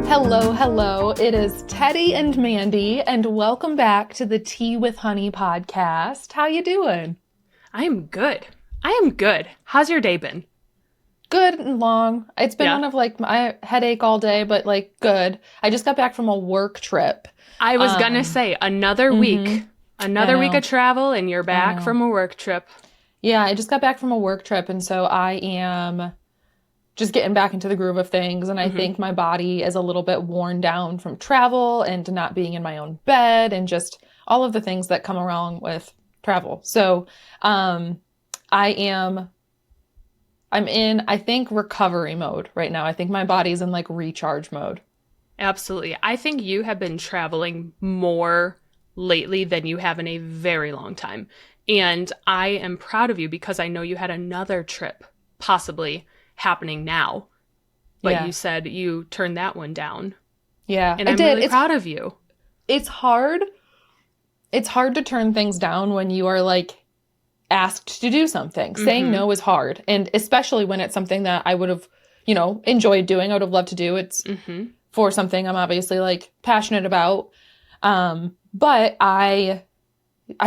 Hello, hello. It is Teddy and Mandy, and welcome back to the Tea with Honey podcast. How you doing? I am good. How's your day been? Good and long. It's been Yeah. one of my headache all day, but good. I just got back from a work trip. I was gonna say another week know. of travel, and you're back know. from a work trip. Yeah, I just got back from a work trip, and so I am just getting back into the groove of things. And I think my body is a little bit worn down from travel and not being in my own bed and just all of the things that come along with travel. So I'm in, I think, recovery mode right now. I think my body's in recharge mode. Absolutely. I think you have been traveling more lately than you have in a very long time. And I am proud of you because I know you had another trip possibly happening now. But Yeah. you said you turned that one down. Yeah, And I I'm did. really proud of you. It's hard. It's hard to turn things down when you are asked to do something. Saying no is hard. And especially when it's something that I would have, enjoyed doing. I would have loved to do. It's for something I'm obviously passionate about. But I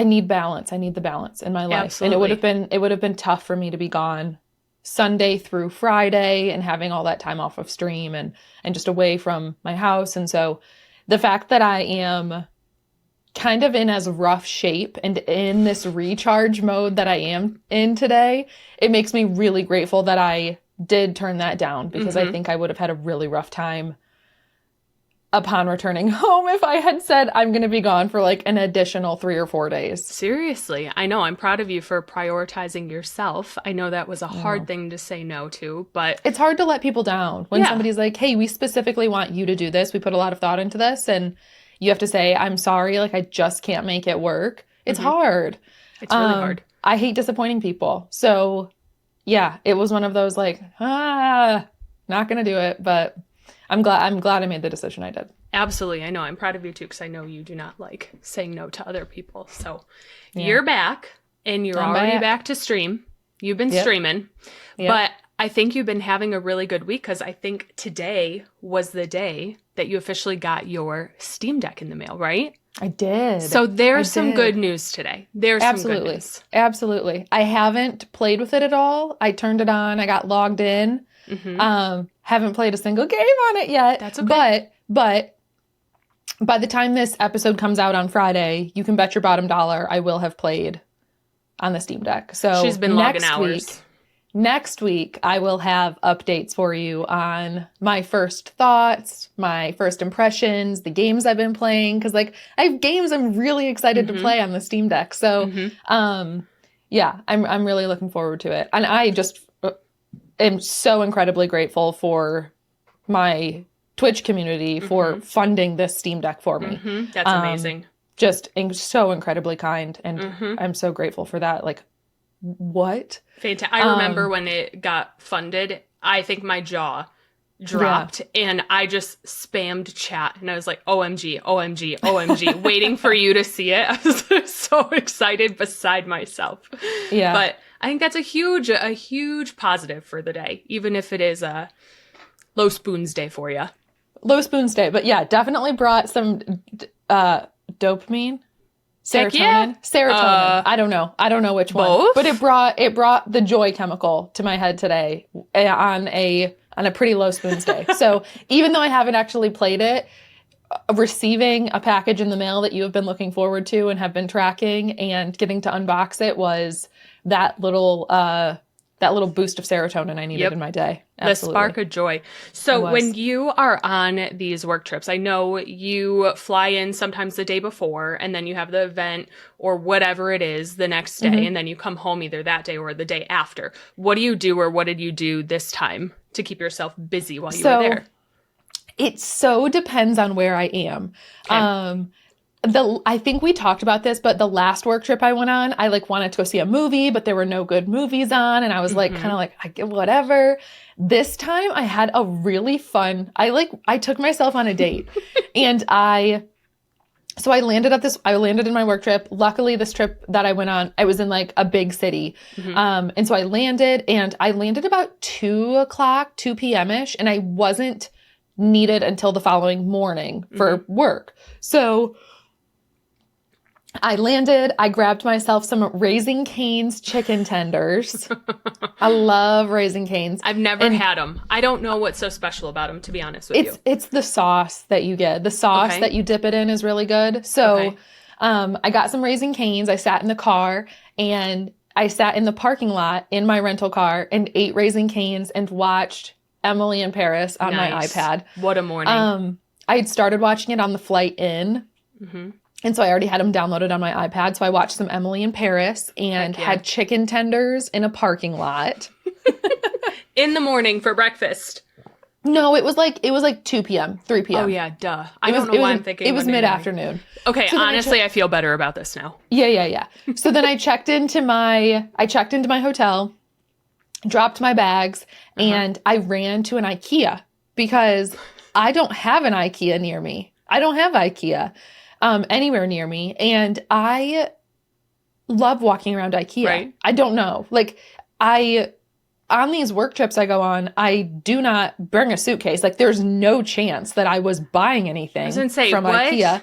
need balance. I need the balance in my life. Absolutely. And it would have been tough for me to be gone Sunday through Friday and having all that time off of stream and just away from my house. And so the fact that I am kind of in as rough shape and in this recharge mode that I am in today, it makes me really grateful that I did turn that down, because I think I would have had a really rough time upon returning home if I had said I'm going to be gone for an additional 3 or 4 days. Seriously, I know. I'm proud of you for prioritizing yourself. I know that was a hard thing to say no to, but it's hard to let people down when somebody's like, hey, we specifically want you to do this. We put a lot of thought into this. And you have to say, I'm sorry, I just can't make it work. It's hard. it's really hard. I hate disappointing people. So yeah, it was one of those not going to do it, but I'm glad I made the decision I did. Absolutely. I know. I'm proud of you too, because I know you do not like saying no to other people. So you're back, and you're already back to stream. You've been streaming, but I think you've been having a really good week, because I think today was the day that you officially got your Steam Deck in the mail, right? I did. So there's some good news today. There's some good news. Absolutely. I haven't played with it at all. I turned it on. I got logged in. Haven't played a single game on it yet. That's okay. But by the time this episode comes out on Friday, you can bet your bottom dollar I will have played on the Steam Deck. So she's been logging hours. Next week, I will have updates for you on my first thoughts, my first impressions, the games I've been playing. Because I have games I'm really excited to play on the Steam Deck. So yeah, I'm really looking forward to it. And I just am so incredibly grateful for my Twitch community for funding this Steam Deck for me. That's amazing. Just so incredibly kind. And I'm so grateful for that. What? Fantastic. I remember when it got funded, I think my jaw dropped and I just spammed chat and I was like, OMG, OMG, OMG, waiting for you to see it. I was so excited beside myself. Yeah. But I think that's a huge positive for the day, even if it is a low spoons day for you. Low spoons day. But yeah, definitely brought some dopamine. Serotonin. I don't know which one. Both? But it brought the joy chemical to my head today on a pretty low spoons day. So even though I haven't actually played it, receiving a package in the mail that you have been looking forward to and have been tracking and getting to unbox it was that little boost of serotonin I needed in my day. Absolutely. The spark of joy. So when you are on these work trips, I know you fly in sometimes the day before and then you have the event or whatever it is the next day and then you come home either that day or the day after. What do you do, or what did you do this time to keep yourself busy while you were there? It so depends on where I am. Okay. I think we talked about this, but the last work trip I went on, I wanted to go see a movie, but there were no good movies on. And I was whatever. This time I had a really fun, I took myself on a date and I landed in my work trip. Luckily, this trip that I went on, I was in a big city. And so I landed about 2 p.m.-ish, and I wasn't needed until the following morning for work. So I landed, I grabbed myself some Raising Cane's chicken tenders. I love Raising Cane's. I've never had them. I don't know what's so special about them, to be honest with you. It's the sauce that you get. The sauce that you dip it in is really good. So I got some Raising Cane's. I sat in the car and I sat in the parking lot in my rental car and ate Raising Cane's and watched Emily in Paris on my iPad. What a morning. I had started watching it on the flight in. And so I already had them downloaded on my iPad. So I watched some Emily in Paris and had chicken tenders in a parking lot. In the morning for breakfast. No, it was like 2 p.m., 3 p.m. Oh, yeah, duh. I don't know why I'm thinking it was mid-afternoon. Okay, so honestly, I feel better about this now. Yeah. So then I checked into my hotel, dropped my bags, and I ran to an IKEA because I don't have an IKEA near me. I don't have IKEA anywhere near me. And I love walking around IKEA. Right. I don't know. Like, on these work trips I go on, I do not bring a suitcase. Like, there's no chance that I was buying anything from IKEA.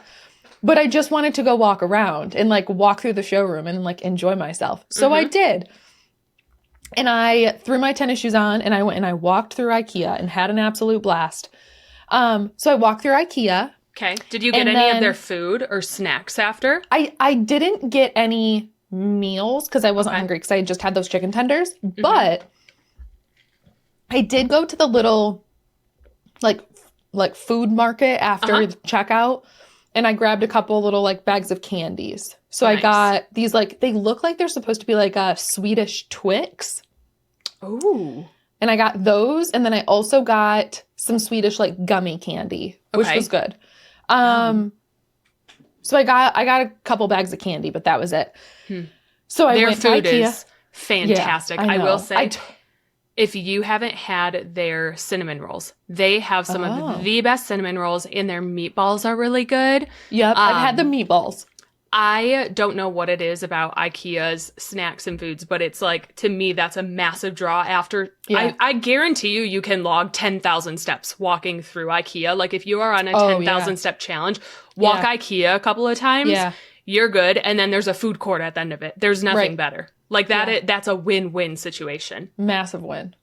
But I just wanted to go walk around and, like, walk through the showroom and, like, enjoy myself. So I did. And I threw my tennis shoes on and I went and I walked through IKEA and had an absolute blast. So I walked through IKEA. Okay. Did you get any of their food or snacks after? I didn't get any meals because I wasn't hungry because I had just had those chicken tenders. But I did go to the little, like food market after the checkout. And I grabbed a couple little, like, bags of candies. So I got these, like, they look like they're supposed to be, like, a Swedish Twix. Ooh. And I got those. And then I also got some Swedish, like, gummy candy, which was good. So I got a couple bags of candy, but that was it. So I went to IKEA. Their food is fantastic. I will say, if you haven't had their cinnamon rolls, they have some of the best cinnamon rolls, and their meatballs are really good. Yep, I've had the meatballs. I don't know what it is about IKEA's snacks and foods, but it's like, to me, that's a massive draw after. I guarantee you can log 10,000 steps walking through IKEA. Like, if you are on a 10,000 step challenge, walk IKEA a couple of times, you're good. And then there's a food court at the end of it. There's nothing better. Like, that's a win-win situation. Massive win.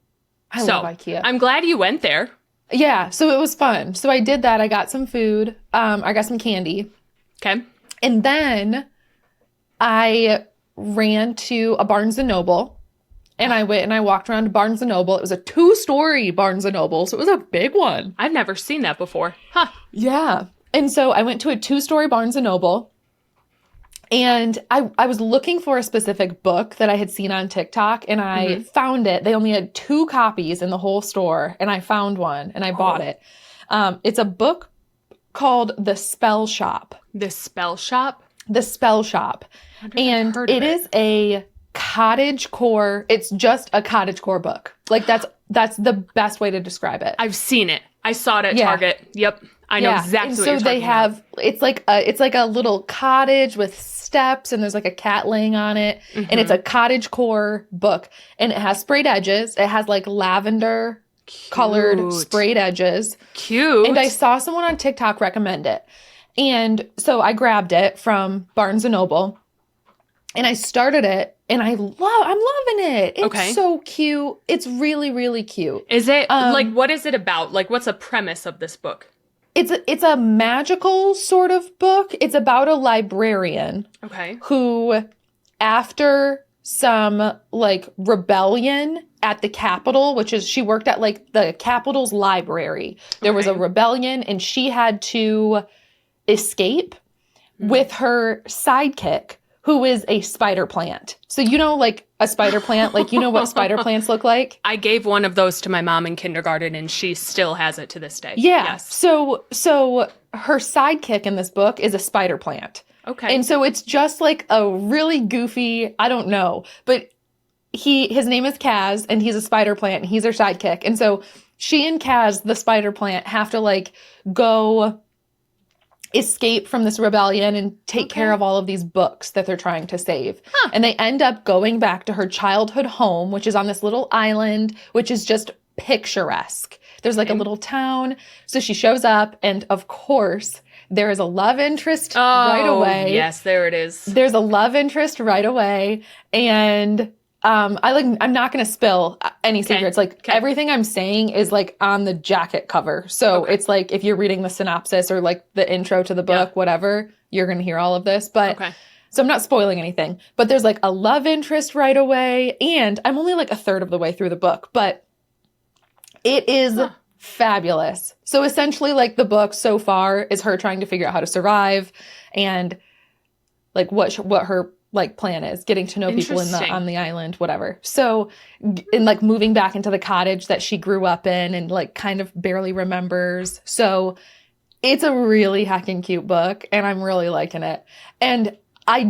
I love IKEA. I'm glad you went there. Yeah, so it was fun. So I did that. I got some food. I got some candy. Okay. And then I ran to a Barnes & Noble. And I went and I walked around to Barnes & Noble. It was a 2-story Barnes & Noble, so it was a big one. I've never seen that before. Huh. Yeah. And so I went to a 2-story Barnes & Noble. And I was looking for a specific book that I had seen on TikTok, and I found it. They only had 2 copies in the whole store, and I found one, and I bought it. It's a book called The Spell Shop. The Spell Shop? The Spell Shop. And it is a cottagecore. It's just a cottagecore book. Like, that's the best way to describe it. I've seen it. I saw it at Target. Yep. I know exactly what you're talking about. It's like a little cottage with steps, and there's like a cat laying on it, and it's a cottagecore book, and it has sprayed edges. It has like lavender colored sprayed edges. Cute. And I saw someone on TikTok recommend it. And so I grabbed it from Barnes & Noble, and I started it, and I'm loving it. It's so cute. It's really, really cute. Is it, like, what is it about? Like, what's the premise of this book? It's a magical sort of book. It's about a librarian. Who, after some, like, rebellion at the Capitol, which is, she worked at, like, the Capitol's library. There was a rebellion, and she had to escape with her sidekick, who is a spider plant. So, you know, like, a spider plant, like, you know what spider plants look like? I gave one of those to my mom in kindergarten, and she still has it to this day. Yeah. Yes. So her sidekick in this book is a spider plant. Okay. And so it's just like a really goofy, I don't know, but his name is Kaz, and he's a spider plant, and he's her sidekick. And so she and Kaz, the spider plant, have to, like, go escape from this rebellion and take care of all of these books that they're trying to save. And they end up going back to her childhood home, which is on this little island, which is just picturesque. There's like a little town. So she shows up, and of course, there is a love interest right away. Yes, there it is. There's a love interest right away. And I'm not going to spill any secrets. Like everything I'm saying is like on the jacket cover. So it's like if you're reading the synopsis or like the intro to the book, whatever, you're going to hear all of this. But so I'm not spoiling anything. But there's like a love interest right away. And I'm only like a third of the way through the book. But it is fabulous. So essentially, like the book so far is her trying to figure out how to survive and like what her like plan is, getting to know people on the island, whatever. So in like moving back into the cottage that she grew up in and like kind of barely remembers. So it's a really heckin' cute book and I'm really liking it. And I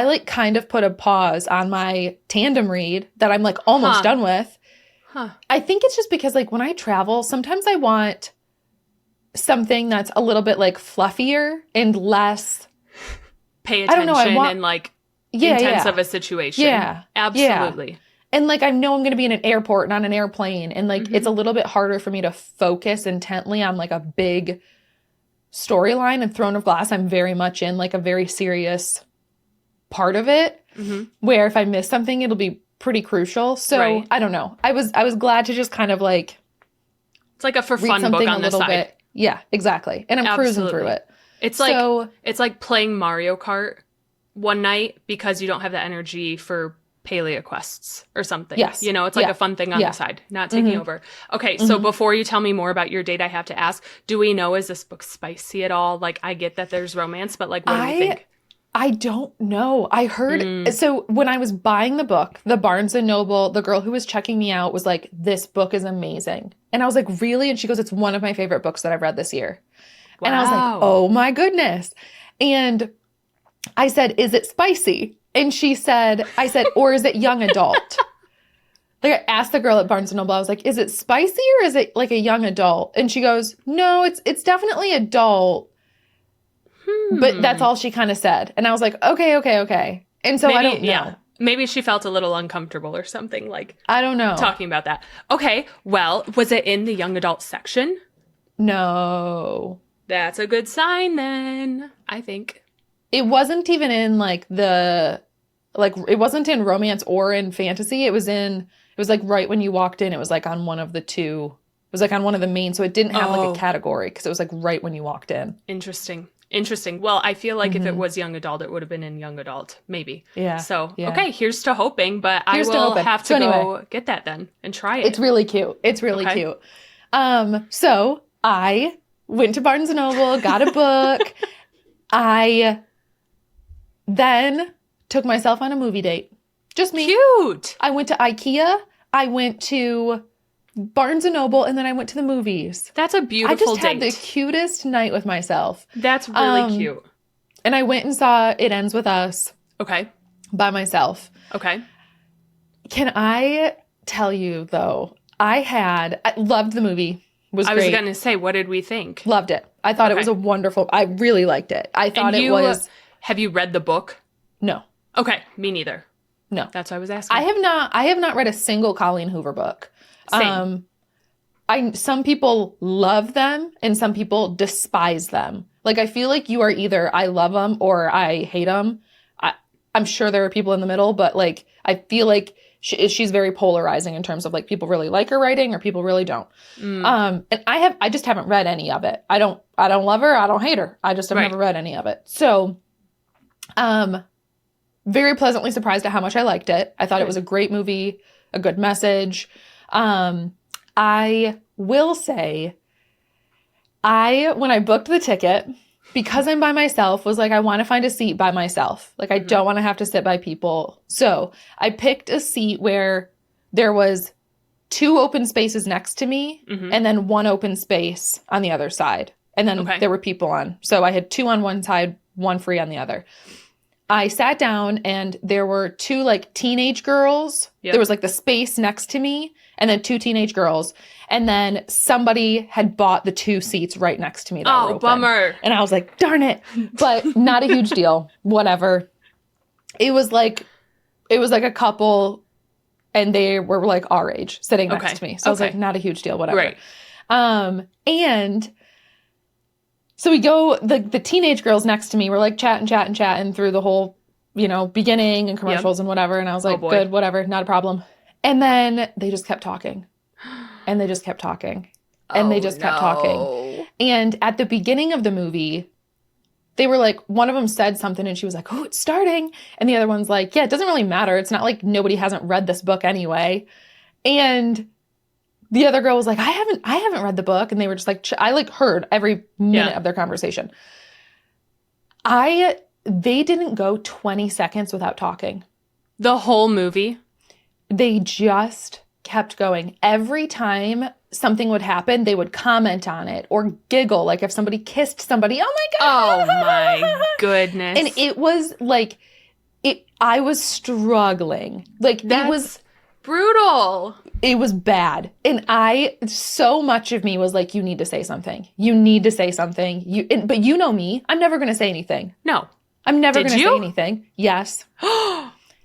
like kind of put a pause on my tandem read that I'm like almost done with. I think it's just because like when I travel, sometimes I want something that's a little bit like fluffier and less pay attention and like intense of a situation. Yeah. Absolutely. Yeah. And like I know I'm going to be in an airport, not an airplane. And like it's a little bit harder for me to focus intently on like a big storyline. And Throne of Glass, I'm very much in like a very serious part of it. Where if I miss something, it'll be pretty crucial. So I don't know. I was glad to just kind of like it's like a for fun book on the side. Bit. Yeah, exactly. And I'm cruising through it. It's like playing Mario Kart one night because you don't have the energy for Palia quests or something. Yes. You know, it's like a fun thing on the side, not taking over. Okay, so before you tell me more about your date, I have to ask, do we know, is this book spicy at all? Like, I get that there's romance, but like, what do you think? I don't know. I heard, so when I was buying the book, the Barnes & Noble, the girl who was checking me out was like, this book is amazing. And I was like, really? And she goes, it's one of my favorite books that I've read this year. Wow. And I was like, oh my goodness. And I said, is it spicy? And I said, or is it young adult? Like I asked the girl at Barnes & Noble, I was like, is it spicy or is it like a young adult? And she goes, no, it's definitely adult. But that's all she kind of said. And I was like, okay. And so I don't know. Yeah. Maybe she felt a little uncomfortable or something, like, I don't know, talking about that. Okay, well, was it in the young adult section? No. That's a good sign then, I think. It wasn't even in like it wasn't in romance or in fantasy. It was like right when you walked in, it was like on one of the two. It was like on one of the main, so it didn't have like a category because it was like right when you walked in. Interesting. Well, I feel like if it was young adult, it would have been in young adult, maybe. Yeah. So, okay, here's to hoping, but I will have to go get that then and try it. It's really cute. Cute. So I went to Barnes & Noble, got a book. I then took myself on a movie date. Just me. Cute. I went to IKEA. I went to Barnes & Noble, and then I went to the movies. That's a beautiful date. I just had the cutest night with myself. That's really cute. And I went and saw It Ends With Us. Okay. By myself. Okay. Can I tell you, though, I loved the movie. It was great. I was going to say, what did we think? Loved it. I thought it was I really liked it. I thought it was... Have you read the book? No. Okay. Me neither. No. That's what I was asking. I have not read a single Colleen Hoover book. Same. Some people love them and some people despise them. Like, I feel like you are either I love them or I hate them. I'm sure there are people in the middle, but like, I feel like she's very polarizing in terms of like people really like her writing or people really don't. And I just haven't read any of it. I don't love her. I don't hate her. I just have never read any of it. So, very pleasantly surprised at how much I liked it. I thought it was a great movie, a good message. I will say, when I booked the ticket, because I'm by myself, was like, I want to find a seat by myself. Like, I don't want to have to sit by people. So I picked a seat where there was 2 open spaces next to me and then 1 open space on the other side. And then there were people on. So I had 2 on one side, 1 free on the other. I sat down and there were 2 like teenage girls. Yep. There was like the space next to me and then 2 teenage girls. And then somebody had bought the 2 seats right next to me that were open. Bummer. And I was like, darn it. But not a huge deal. Whatever. It was like a couple and they were like our age sitting next to me. So I was like, not a huge deal, whatever. Right. And so we go, the teenage girls next to me were like chatting through the whole, beginning and commercials and whatever. And I was like, good, whatever, not a problem. And then they just kept talking and they just kept talking and they just kept talking. And at the beginning of the movie, they were like, one of them said something and she was like, oh, it's starting. And the other one's like, yeah, it doesn't really matter. It's not like nobody hasn't read this book anyway. And the other girl was like, I haven't read the book. And they were just like, I like heard every minute of their conversation. They didn't go 20 seconds without talking. The whole movie? They just kept going. Every time something would happen, they would comment on it or giggle. Like if somebody kissed somebody, oh my God. Oh my goodness. And it was like, I was struggling. Like it was brutal. It was bad. And so much of me was like, you need to say something. You need to say something. But you know me. I'm never going to say anything. No. I'm never going to say anything. Yes.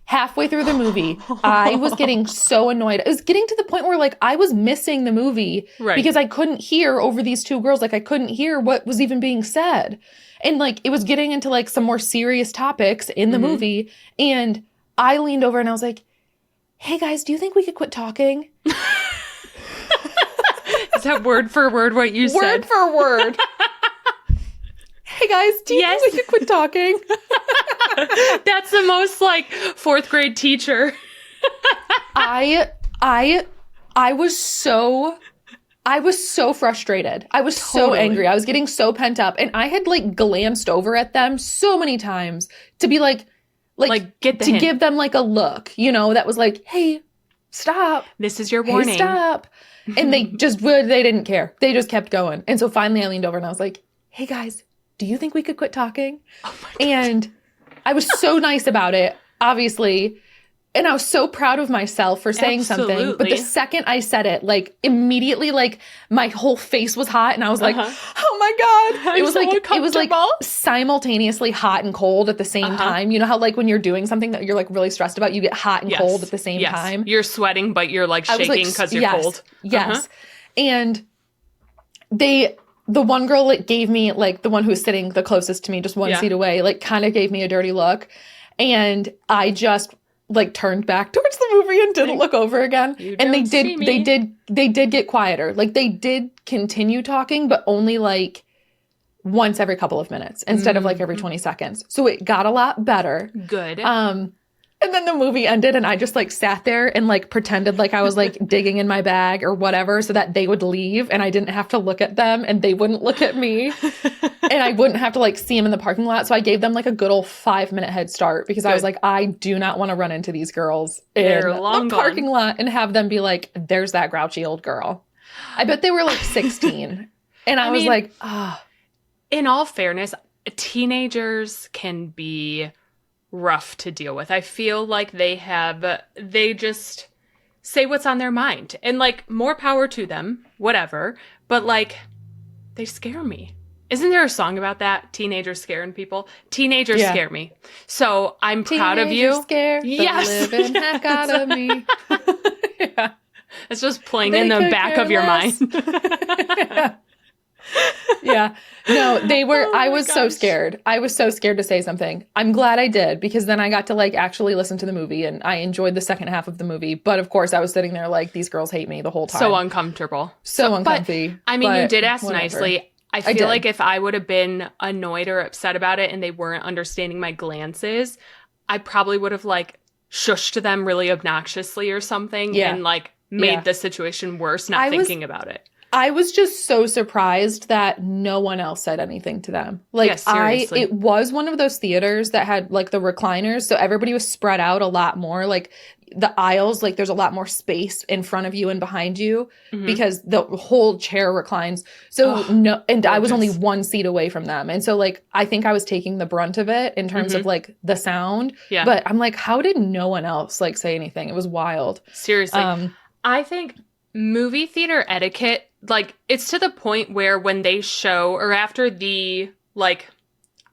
Halfway through the movie, I was getting so annoyed. It was getting to the point where like I was missing the movie because I couldn't hear over these two girls. Like I couldn't hear what was even being said. And like it was getting into like some more serious topics in the movie. And I leaned over and I was like, hey guys, do you think we could quit talking? Is that word for word what you said? Word for word. Hey guys, do you think we could quit talking? That's the most like 4th grade teacher. I was so frustrated. I was so angry. I was getting so pent up. And I had like glanced over at them so many times to be like get the to hint. give them like a look, that was like, hey, stop. This is your warning. Hey, stop. And they didn't care. They just kept going. And so finally I leaned over and I was like, hey guys, do you think we could quit talking? Oh my God. And I was so nice about it, obviously. And I was so proud of myself for saying something. But the second I said it, like immediately, like my whole face was hot and I was like, oh my God. It was like simultaneously hot and cold at the same time. You know how like when you're doing something that you're like really stressed about, you get hot and cold at the same time? You're sweating, but you're like shaking because you're cold. Yes. And the one girl like gave me, like the one who was sitting the closest to me, just one seat away, like kind of gave me a dirty look. And I just like turned back towards the movie and didn't look over again. And they did get quieter. Like they did continue talking, but only like once every couple of minutes instead of like every 20 seconds. So it got a lot better. Good. And then the movie ended and I just like sat there and like pretended like I was like digging in my bag or whatever so that they would leave and I didn't have to look at them and they wouldn't look at me and I wouldn't have to like see them in the parking lot. So I gave them like a good old 5-minute head start because I was like, I do not want to run into these girls in the parking lot and have them be like, there's that grouchy old girl. I bet they were like 16. And I was like, in all fairness, teenagers can be rough to deal with. I feel like they just say what's on their mind and like more power to them, whatever. But like they scare me. Isn't there a song about that? Teenagers scaring people. Teenagers scare me. So I'm proud of you. Scare the living heck out of me. It's just playing in the back of your mind. Yeah. No, they were, I was so scared. I was so scared to say something. I'm glad I did because then I got to like actually listen to the movie and I enjoyed the second half of the movie. But of course I was sitting there like, these girls hate me the whole time. So uncomfortable. So uncomfy. But, I mean, you did ask nicely. I feel like if I would have been annoyed or upset about it and they weren't understanding my glances, I probably would have like shushed them really obnoxiously or something and like made the situation worse, not thinking about it. I was just so surprised that no one else said anything to them. Like it was one of those theaters that had like the recliners. So everybody was spread out a lot more. Like the aisles, like there's a lot more space in front of you and behind you because the whole chair reclines. So I was only one seat away from them. And so like, I think I was taking the brunt of it in terms of like the sound. Yeah. But I'm like, how did no one else like say anything? It was wild. Seriously. I think movie theater etiquette, like, it's to the point where when they show, or after the, like,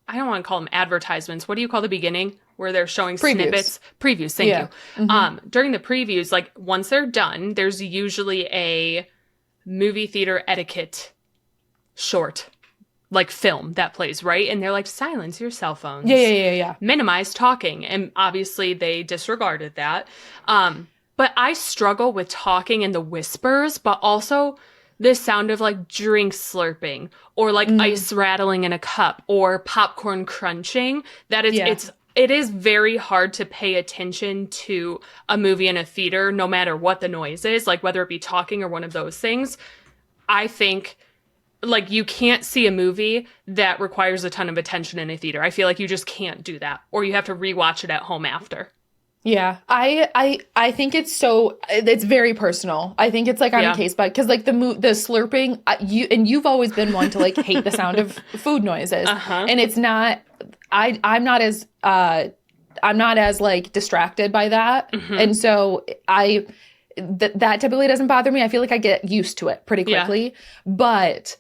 I don't want to call them advertisements. What do you call the beginning? where they're showing Previews. snippets. Previews, thank Yeah. you. During the previews, like once they're done, there's usually a movie theater etiquette short, like film that plays, right? And they're like, silence your cell phones. Yeah. Minimize talking. And obviously they disregarded that. But I struggle with talking and the whispers, but also the sound of like drink slurping or like ice rattling in a cup or popcorn crunching. That it is very hard to pay attention to a movie in a theater, no matter what the noise is, like whether it be talking or one of those things. I think like you can't see a movie that requires a ton of attention in a theater. I feel like you just can't do that, or you have to rewatch it at home after. Yeah, I think it's very personal. I think it's like on a case by, because like the slurping, you've always been one to like hate the sound of food noises, and it's not. I'm not as like distracted by that, and so that typically doesn't bother me. I feel like I get used to it pretty quickly, but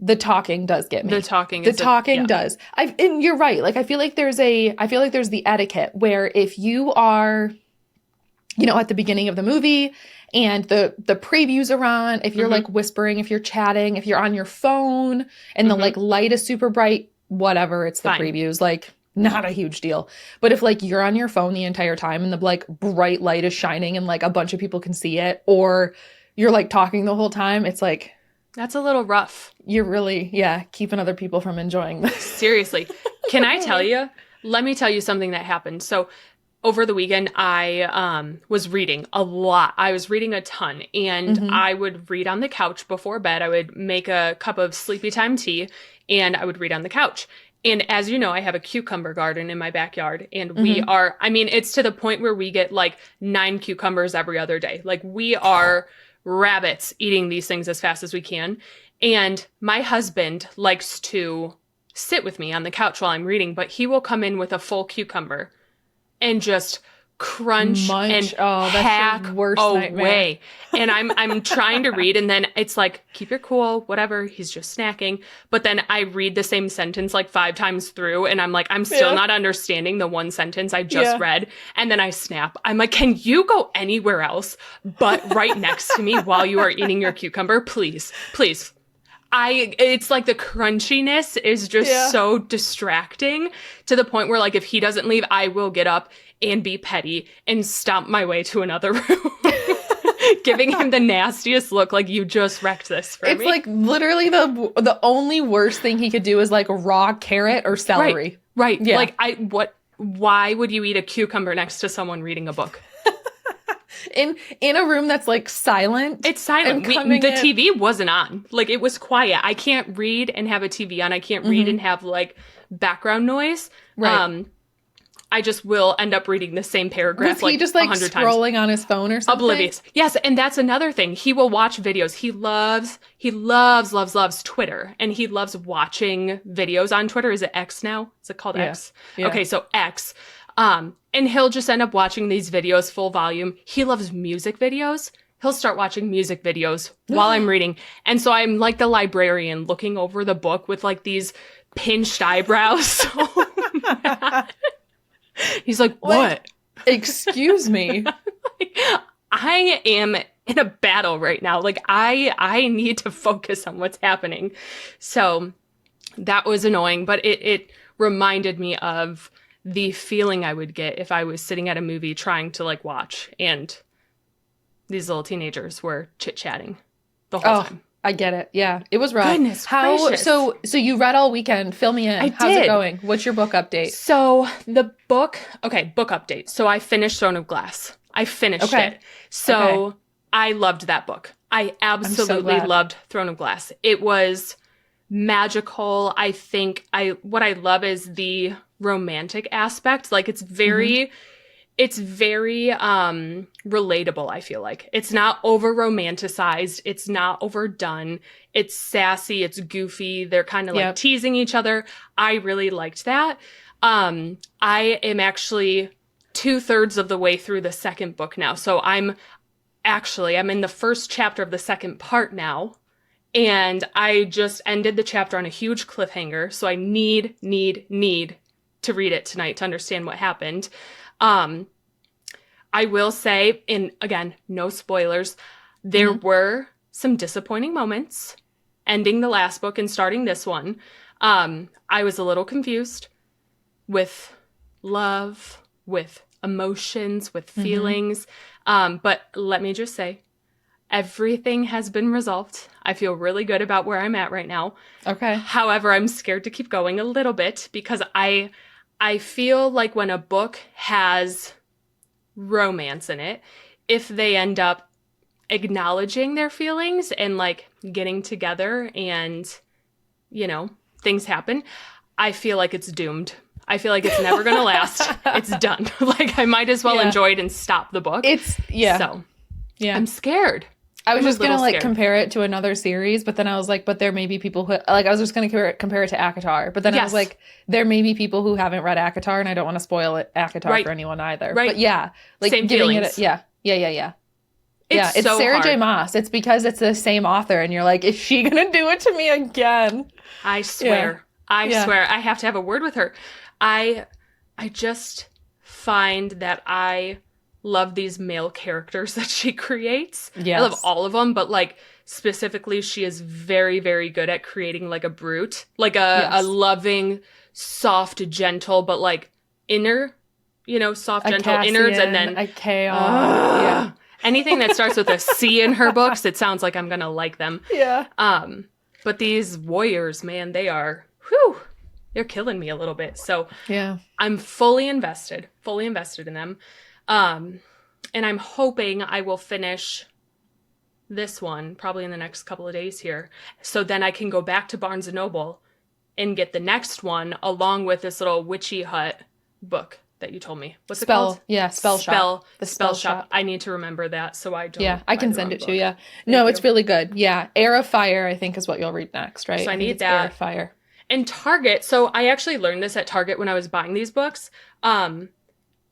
the talking does get me. The talking does. And you're right. Like I feel like there's the etiquette where if you are, at the beginning of the movie and the previews are on, if you're like whispering, if you're chatting, if you're on your phone and the like light is super bright, whatever, it's the previews, like not a huge deal. But if like you're on your phone the entire time and the like bright light is shining and like a bunch of people can see it, or you're like talking the whole time, it's like, that's a little rough. You're really, keeping other people from enjoying this. Seriously. Can I tell you? Let me tell you something that happened. So over the weekend, I was reading a lot. I was reading a ton. And I would read on the couch before bed. I would make a cup of sleepy time tea and I would read on the couch. And as you know, I have a cucumber garden in my backyard. And it's to the point where we get like 9 cucumbers every other day. Like we are rabbits eating these things as fast as we can. And my husband likes to sit with me on the couch while I'm reading, but he will come in with a full cucumber and just crunch and hack away. And I'm trying to read, and then it's like, keep your cool, whatever, he's just snacking. But then I read the same sentence like 5 times through, and I'm like, I'm still not understanding the one sentence I just read. And then I snap. I'm like, can you go anywhere else but right next to me while you are eating your cucumber? Please. It's like the crunchiness is just so distracting to the point where like if he doesn't leave, I will get up and be petty and stomp my way to another room, giving him the nastiest look like you just wrecked this for me. It's like literally the only worst thing he could do is like a raw carrot or celery. Right. Yeah. Like why would you eat a cucumber next to someone reading a book? In a room that's like silent. It's silent. The TV wasn't on. Like it was quiet. I can't read and have a TV on. I can't read and have like background noise. Right. I just will end up reading the same paragraph like 100 times. Was he just like scrolling on his phone or something? Oblivious. Yes, and that's another thing. He will watch videos. He loves Twitter, and he loves watching videos on Twitter. Is it X now? Is it called X? Yeah. Okay, so X. And he'll just end up watching these videos full volume. He loves music videos. He'll start watching music videos while I'm reading. And so I'm like the librarian looking over the book with like these pinched eyebrows. So mad. He's like, what? Excuse me. I am in a battle right now. Like I need to focus on what's happening. So that was annoying, but it reminded me of the feeling I would get if I was sitting at a movie trying to like watch and these little teenagers were chit-chatting the whole time. I get it. Yeah. It was rough. Goodness gracious. So you read all weekend. Fill me in. How's it going? What's your book update? So the book update. So I finished Throne of Glass. I finished it. So I loved that book. I absolutely loved Throne of Glass. It was magical. I think what I love is the romantic aspect. Like it's very relatable, I feel like. It's not over romanticized. It's not overdone. It's sassy. It's goofy. They're kind of like teasing each other. I really liked that. I am actually 2/3 of the way through the second book now. So I'm in the first chapter of the second part now. And I just ended the chapter on a huge cliffhanger. So I need to read it tonight to understand what happened. I will say, and again, no spoilers, there were some disappointing moments ending the last book and starting this one. I was a little confused with love, with emotions, with feelings. But let me just say, everything has been resolved. I feel really good about where I'm at right now. Okay. However, I'm scared to keep going a little bit because I feel like when a book has romance in it, if they end up acknowledging their feelings and like getting together and, you know, things happen, I feel like it's doomed. I feel like it's never going to last. It's done. Like I might as well enjoy it and stop the book. So I'm scared. I was just going to like compare it to another series, but then I was like, but there may be people who, like I was just going to compare it to ACOTAR, but then I was like, there may be people who haven't read ACOTAR and I don't want to spoil it ACOTAR for anyone either. Right. But yeah, like same giving feelings. Yeah, it's so Sarah hard. J. Maas. It's because it's the same author and you're like, is she going to do it to me again? I swear. I swear. I have to have a word with her. I just find that I love these male characters that she creates. Yes. I love all of them, but like specifically she is very, very good at creating like a brute, like a loving, soft, gentle, but like inner, you know, soft, gentle innards, and then a chaos. Anything that starts with a C in her books, it sounds like I'm gonna like them. Yeah. But these warriors, man, they're killing me a little bit. So I'm fully invested in them. And I'm hoping I will finish this one probably in the next couple of days here. So then I can go back to Barnes & Noble and get the next one along with this little witchy hut book that you told me. What's it called? Yeah, Spell Shop. The Spell Shop. I need to remember that so I don't. Yeah, I can send it to you. No, it's really good. Yeah, Air of Fire, I think, is what you'll read next, right? So I need that. Air of Fire. And Target, so I actually learned this at Target when I was buying these books.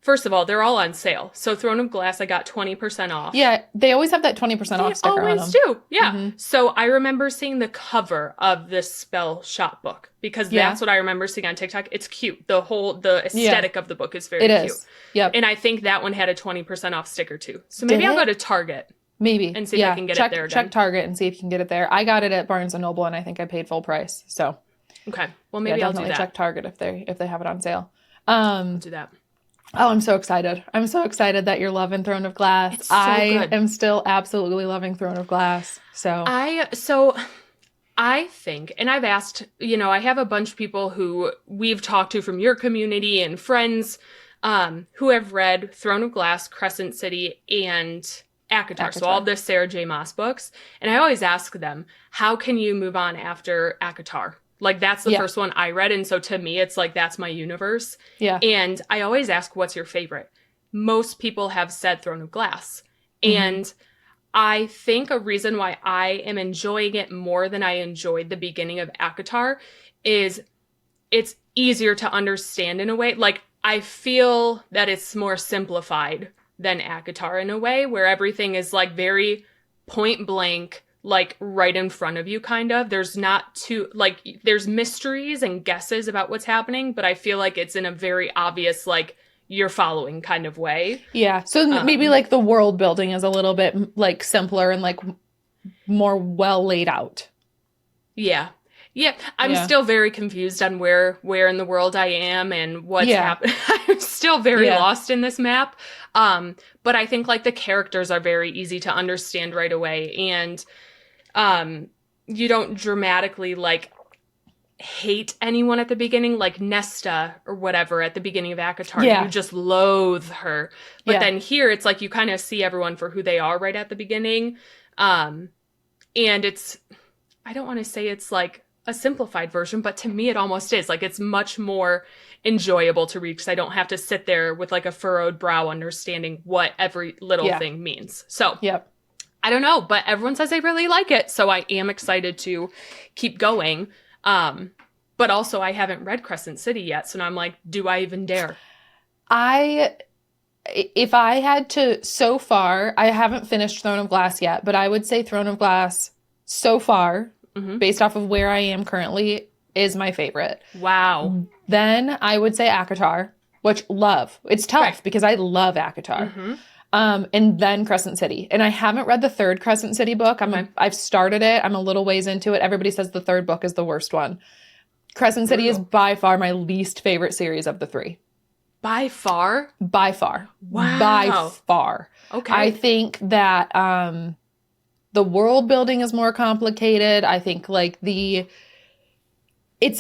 First of all, they're all on sale. So Throne of Glass, I got 20% off. Yeah, they always have that 20% off sticker on them. They always do, yeah. So I remember seeing the cover of this Spell Shop book because that's what I remember seeing on TikTok. It's cute. The aesthetic of the book is very cute. It is, yep. And I think that one had a 20% off sticker too. So maybe I'll go to Target. Maybe. And see if I can get it there again. Check Target and see if you can get it there. I got it at Barnes & Noble and I think I paid full price, so. Okay, well maybe I'll do that. Check Target if they have it on sale. I'll do that. Oh, I'm so excited. I'm so excited that you're loving Throne of Glass. It's so good. Am still absolutely loving Throne of Glass. So I think, and I've asked, you know, I have a bunch of people who we've talked to from your community and friends who have read Throne of Glass, Crescent City, and ACOTAR. So all the Sarah J. Maas books. And I always ask them, how can you move on after ACOTAR? Like, that's the first one I read. And so to me, it's like, that's my universe. Yeah. And I always ask, what's your favorite? Most people have said Throne of Glass. And I think a reason why I am enjoying it more than I enjoyed the beginning of ACOTAR is it's easier to understand in a way. Like, I feel that it's more simplified than ACOTAR in a way, where everything is like very point blank, like right in front of you, kind of. There's not too, like, there's mysteries and guesses about what's happening, but I feel like it's in a very obvious, like, you're following kind of way. Yeah. So maybe like the world building is a little bit like simpler and like more well laid out. Yeah. Yeah. I'm still very confused on where in the world I am and what's happening. I'm still very lost in this map. But I think like the characters are very easy to understand right away. And you don't dramatically like hate anyone at the beginning, like Nesta or whatever at the beginning of ACOTAR. You just loathe her. But then here it's like you kind of see everyone for who they are right at the beginning. And it's, I don't want to say it's like a simplified version, but to me it almost is. Like, it's much more enjoyable to read because I don't have to sit there with like a furrowed brow understanding what every little thing means. So I don't know, but everyone says they really like it. So I am excited to keep going. But also I haven't read Crescent City yet. So now I'm like, do I even dare? If I had to, so far, I haven't finished Throne of Glass yet, but I would say Throne of Glass so far, based off of where I am currently, is my favorite. Wow. Then I would say ACOTAR, which love. It's tough because I love ACOTAR. Mm-hmm. And then Crescent City. And I haven't read the third Crescent City book. I've started it. I'm a little ways into it. Everybody says the third book is the worst one. Crescent City is by far my least favorite series of the three. By far? By far. Wow. By far. Okay. I think that the world building is more complicated. I think like it's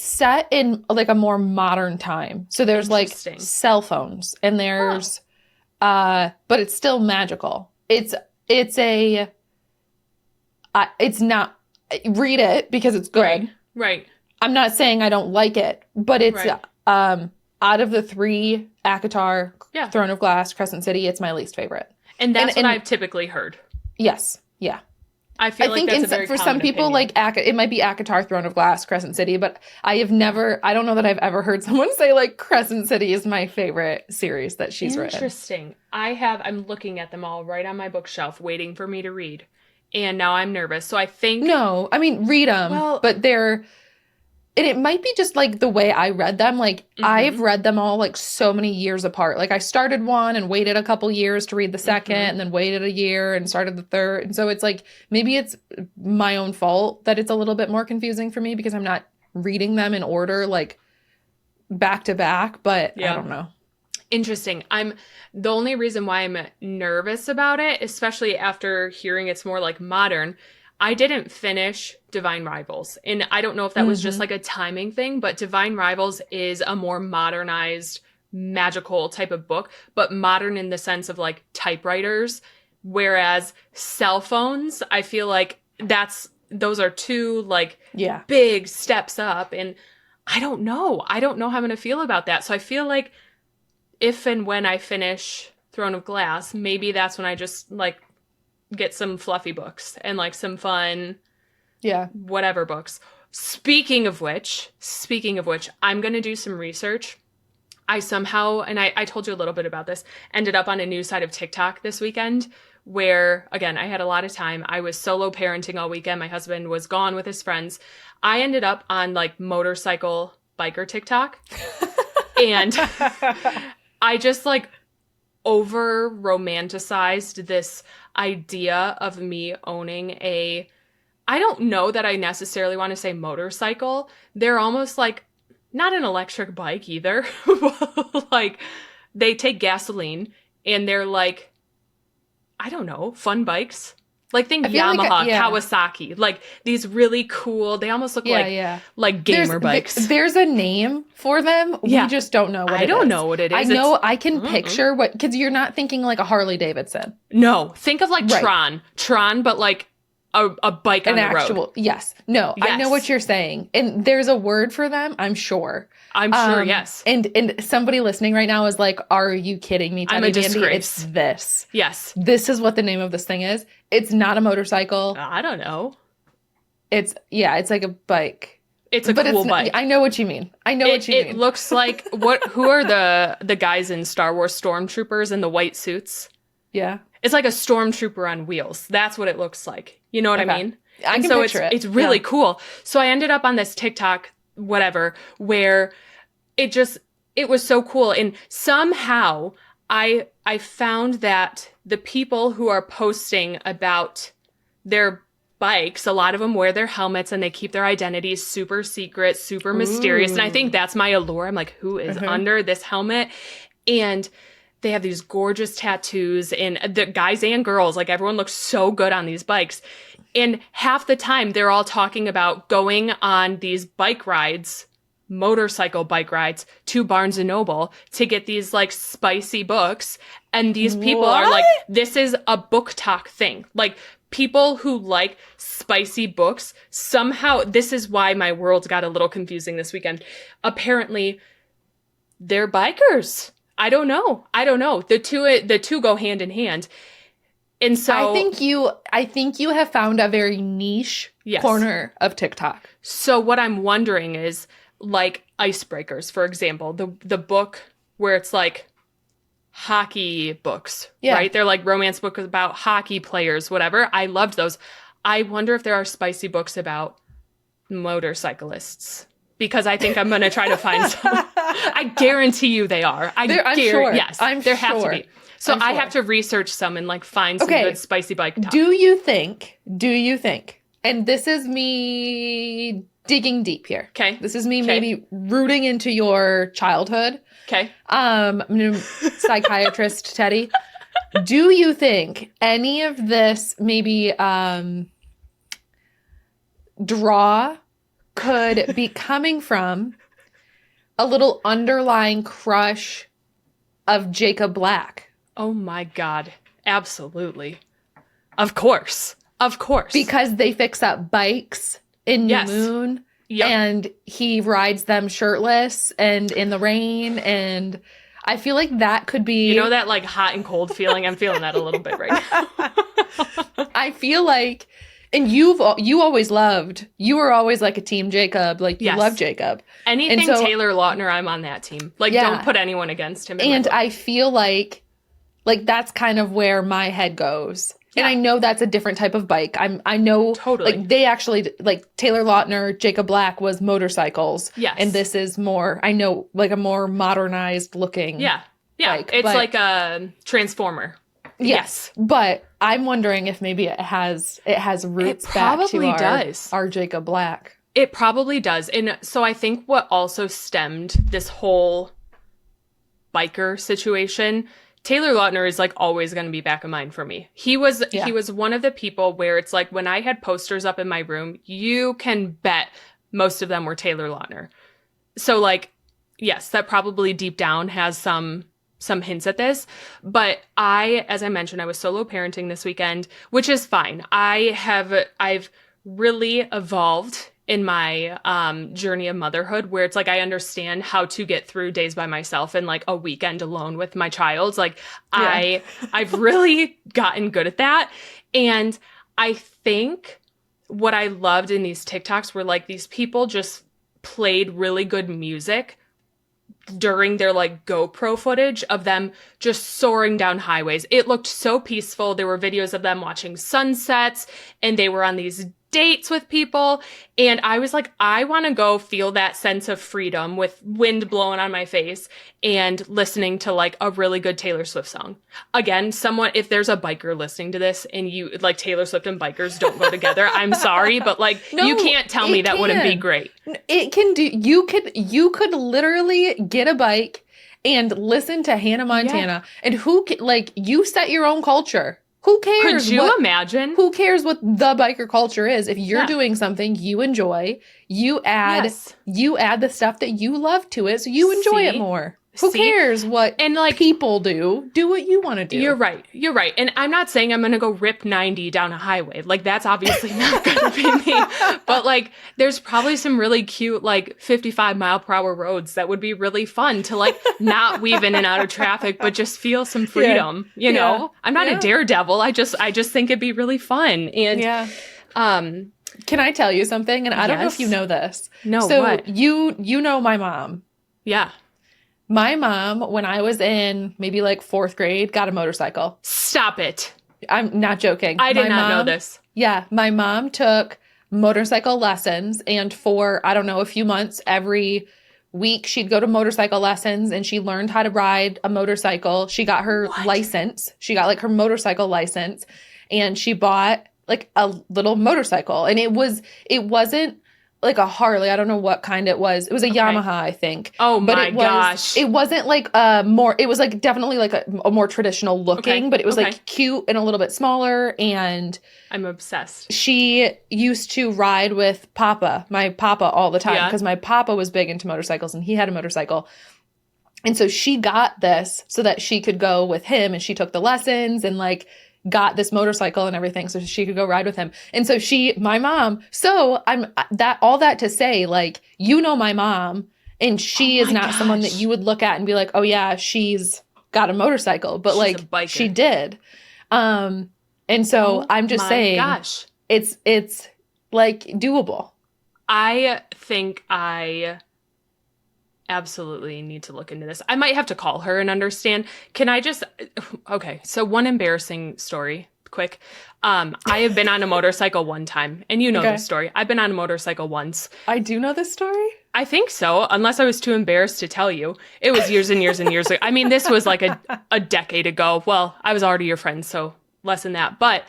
set in like a more modern time. So there's like cell phones and there's but it's still magical. It's not, read it because it's good. Right. I'm not saying I don't like it, but it's out of the three, ACOTAR, Throne of Glass, Crescent City, it's my least favorite. And that's what I've typically heard. Yes. Yeah. I feel like that's a very for some people, opinion. like it might be ACOTAR, Throne of Glass, Crescent City, but I don't know that I've ever heard someone say like Crescent City is my favorite series that she's written. Interesting. I'm looking at them all right on my bookshelf, waiting for me to read, and now I'm nervous. So I think no, I mean read them, but and it might be just like the way I read them. Like I've read them all like so many years apart. Like I started one and waited a couple years to read the second and then waited a year and started the third. And so it's like, maybe it's my own fault that it's a little bit more confusing for me because I'm not reading them in order, like back to back, but I don't know. Interesting. The only reason why I'm nervous about it, especially after hearing it's more like modern, I didn't finish Divine Rivals. And I don't know if that was just like a timing thing, but Divine Rivals is a more modernized, magical type of book, but modern in the sense of like typewriters. Whereas cell phones, I feel like those are two like big steps up. And I don't know how I'm going to feel about that. So I feel like if and when I finish Throne of Glass, maybe that's when I just like get some fluffy books and like some fun whatever books. Speaking of which, I'm going to do some research. I somehow, and I told you a little bit about this, ended up on a new side of TikTok this weekend where, again, I had a lot of time. I was solo parenting all weekend. My husband was gone with his friends. I ended up on like motorcycle biker TikTok. And I just like over romanticized this idea of me owning I don't know that I necessarily want to say motorcycle. They're almost like not an electric bike either. Like they take gasoline and they're like, I don't know, fun bikes. Like think Yamaha, Kawasaki, like these really cool, they almost look like gamer bikes. There's a name for them. We just don't know what it is. I don't know what it is. I know I can picture because you're not thinking like a Harley Davidson. No, think of like Tron, but like a bike on the road. Yes. No, I know what you're saying. And there's a word for them, I'm sure. I'm sure, yes. And somebody listening right now is like, are you kidding me, Teddy I'm a Bandy? disgrace. It's this. Yes. This is what the name of this thing is. It's not a motorcycle. I don't know. It's like a bike. It's a cool bike. I know what you mean. It looks like who are the guys in Star Wars Stormtroopers in the white suits? Yeah. It's like a stormtrooper on wheels. That's what it looks like. You know what I mean? I can picture it. It's really cool. So I ended up on this TikTok, whatever, where it was so cool. And somehow I found that the people who are posting about their bikes, a lot of them wear their helmets and they keep their identities super secret, super mysterious. And I think that's my allure. I'm like, who is under this helmet? And they have these gorgeous tattoos, and the guys and girls, like everyone looks so good on these bikes. And half the time they're all talking about going on these bike rides, motorcycle bike rides to Barnes and Noble to get these like spicy books. And these people are like, this is a book talk thing. Like people who like spicy books, somehow, this is why my world got a little confusing this weekend. Apparently they're bikers. I don't know. The two go hand in hand. And so I think you have found a very niche corner of TikTok. So what I'm wondering is like icebreakers, for example, the book where it's like hockey books, right? They're like romance books about hockey players, whatever. I loved those. I wonder if there are spicy books about motorcyclists. because I think I'm going to try to find some. I guarantee you they are. I'm sure. Yes, there has to be. So I have to research some and like find some good spicy bike talk. Do you think, and this is me digging deep here. Okay. This is me maybe rooting into your childhood. Okay. Psychiatrist Teddy. Do you think any of this maybe draw could be coming from a little underlying crush of Jacob Black? Oh my God. Absolutely. Of course. Because they fix up bikes in New Moon. Yep. And he rides them shirtless and in the rain, and I feel like that could be... You know that like hot and cold feeling? I'm feeling that a little bit right now. I feel like... And you were always like a team Jacob, like you love Jacob. Anything Taylor Lautner, I'm on that team. Like don't put anyone against him. And I feel like that's kind of where my head goes. Yeah. And I know that's a different type of bike. I know totally. Like they actually like Taylor Lautner, Jacob Black was motorcycles. Yes. And this is more, I know, like a more modernized looking bike. It's like a transformer. Yes. But I'm wondering if maybe it has roots back to our Jacob Black. It probably does. And so I think what also stemmed this whole biker situation, Taylor Lautner is like always going to be back of mind for me. He was one of the people where it's like when I had posters up in my room, you can bet most of them were Taylor Lautner. So like, yes, that probably deep down has some hints at this, but as I mentioned, I was solo parenting this weekend, which is fine. I've really evolved in my journey of motherhood where it's like I understand how to get through days by myself and like a weekend alone with my child. Like I've really gotten good at that. And I think what I loved in these TikToks were like these people just played really good music during their like GoPro footage of them just soaring down highways. It looked so peaceful. There were videos of them watching sunsets and they were on these dates with people. And I was like, I want to go feel that sense of freedom with wind blowing on my face and listening to like a really good Taylor Swift song. Again, if there's a biker listening to this and you like Taylor Swift and bikers don't go together, I'm sorry, but like you can't tell me that wouldn't be great. It can do. You could literally get a bike and listen to Hannah Montana and you set your own culture. Who cares? Could you imagine? Who cares what the biker culture is? If you're doing something you enjoy, you add the stuff that you love to it, so you enjoy it more. Who cares what people do? Do what you want to do. You're right. And I'm not saying I'm going to go rip 90 down a highway. Like, that's obviously not going to be me. But, like, there's probably some really cute, like, 55-mile-per-hour roads that would be really fun to, like, not weave in and out of traffic, but just feel some freedom, you know? I'm not a daredevil. I just think it'd be really fun. And, can I tell you something? And I don't know if you know this. No, so what? You know my mom. Yeah. My mom, when I was in maybe like 4th grade, got a motorcycle. Stop it. I'm not joking. I did not know this. Yeah. My mom took motorcycle lessons, and for, I don't know, a few months, every week she'd go to motorcycle lessons and she learned how to ride a motorcycle. She got her license. She got like her motorcycle license, and she bought like a little motorcycle, and it wasn't like a Harley. I don't know what kind it was. It was a Yamaha, I think. Oh my gosh. It wasn't like it was like definitely like a more traditional looking, but it was like cute and a little bit smaller. And I'm obsessed. She used to ride with my papa all the time, because my papa was big into motorcycles and he had a motorcycle. And so she got this so that she could go with him, and she took the lessons and like got this motorcycle and everything so she could go ride with him. And so my mom, so all that to say, like, you know my mom, and she is not someone that you would look at and be like, oh yeah, she's got a motorcycle, but she's like she did. And so I'm just saying, it's like doable. I think I absolutely need to look into this. I might have to call her and understand. Can I just... Okay, so one embarrassing story, quick. I have been on a motorcycle one time, and you know this story. I've been on a motorcycle once. I do know this story? I think so, unless I was too embarrassed to tell you. It was years and years and years ago. I mean, this was like a decade ago. Well, I was already your friend, so less than that. But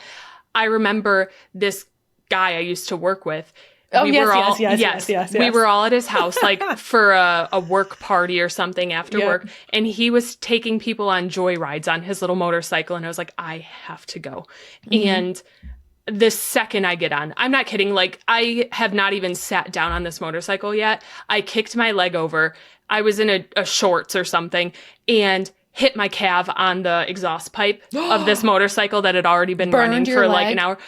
I remember this guy I used to work with. Oh, yes. We were all at his house, like for a work party or something after work. And he was taking people on joy rides on his little motorcycle. And I was like, I have to go. Mm-hmm. And the second I get on, I'm not kidding. Like, I have not even sat down on this motorcycle yet. I kicked my leg over. I was in a shorts or something and hit my calf on the exhaust pipe of this motorcycle that had already been running for like an hour.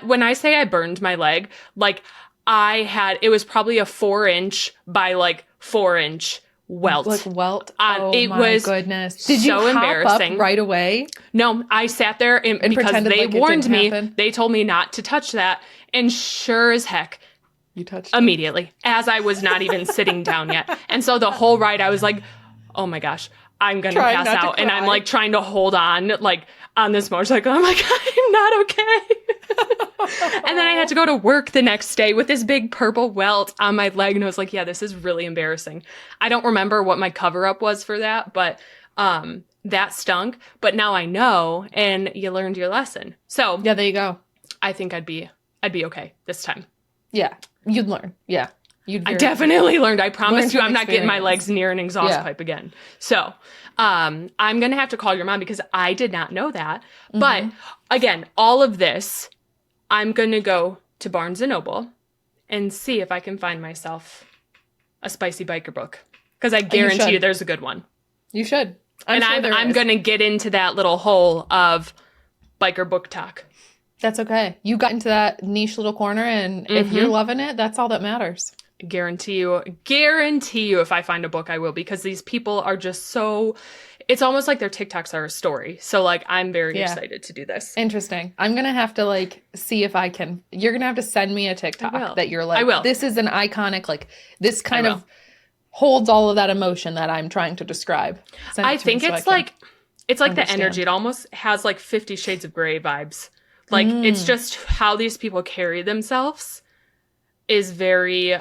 When I say I burned my leg, like it was probably a 4-inch by like 4-inch welt. Like welt? It my was goodness. Did you hop up right away? No, I sat there and because they warned me. They told me not to touch that. And sure as heck, you touched immediately as I was not even sitting down yet. And so the whole ride I was like, oh my gosh, I'm going to pass out. And I'm like trying to hold on like on this motorcycle. I'm like, I'm not okay. And then I had to go to work the next day with this big purple welt on my leg. And I was like, yeah, this is really embarrassing. I don't remember what my cover up was for that, but that stunk. But now I know, and you learned your lesson. So yeah, there you go. I think I'd be okay this time. Yeah, you'd learn. Yeah. I definitely learned. I promise you I'm not getting my legs near an exhaust pipe again. So I'm going to have to call your mom because I did not know that. Mm-hmm. But again, all of this, I'm going to go to Barnes & Noble and see if I can find myself a spicy biker book. Because I guarantee you there's a good one. You should. I'm going to get into that little hole of biker book talk. That's okay. You got into that niche little corner, and if you're loving it, that's all that matters. Guarantee you if I find a book, I will, because these people are just so, it's almost like their TikToks are a story. So like, I'm very excited to do this. Interesting. I'm going to have to like, see if I can, you're going to have to send me a TikTok that you're like, I will. This is an iconic, like this kind of holds all of that emotion that I'm trying to describe. I think it's like the energy. It almost has like 50 Shades of Grey vibes. Like it's just how these people carry themselves is very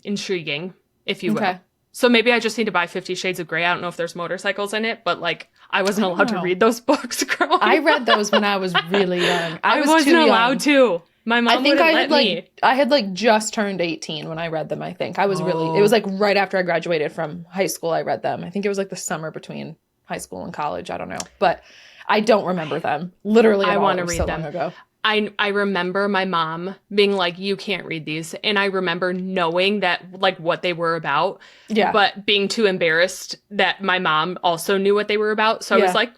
intriguing, if you will. Okay. So maybe I just need to buy 50 Shades of Grey. I don't know if there's motorcycles in it, but like I wasn't allowed to read those books growing up. I read those when I was really young. I wasn't allowed to. My mom wouldn't let me. I had like just turned 18 when I read them, I think. I was it was like right after I graduated from high school I read them. I think it was like the summer between high school and college. I don't know. But I don't remember them. Literally at all. I want to read them. Long ago. I remember my mom being like, you can't read these. And I remember knowing that, like, what they were about. Yeah. But being too embarrassed that my mom also knew what they were about. So I was like,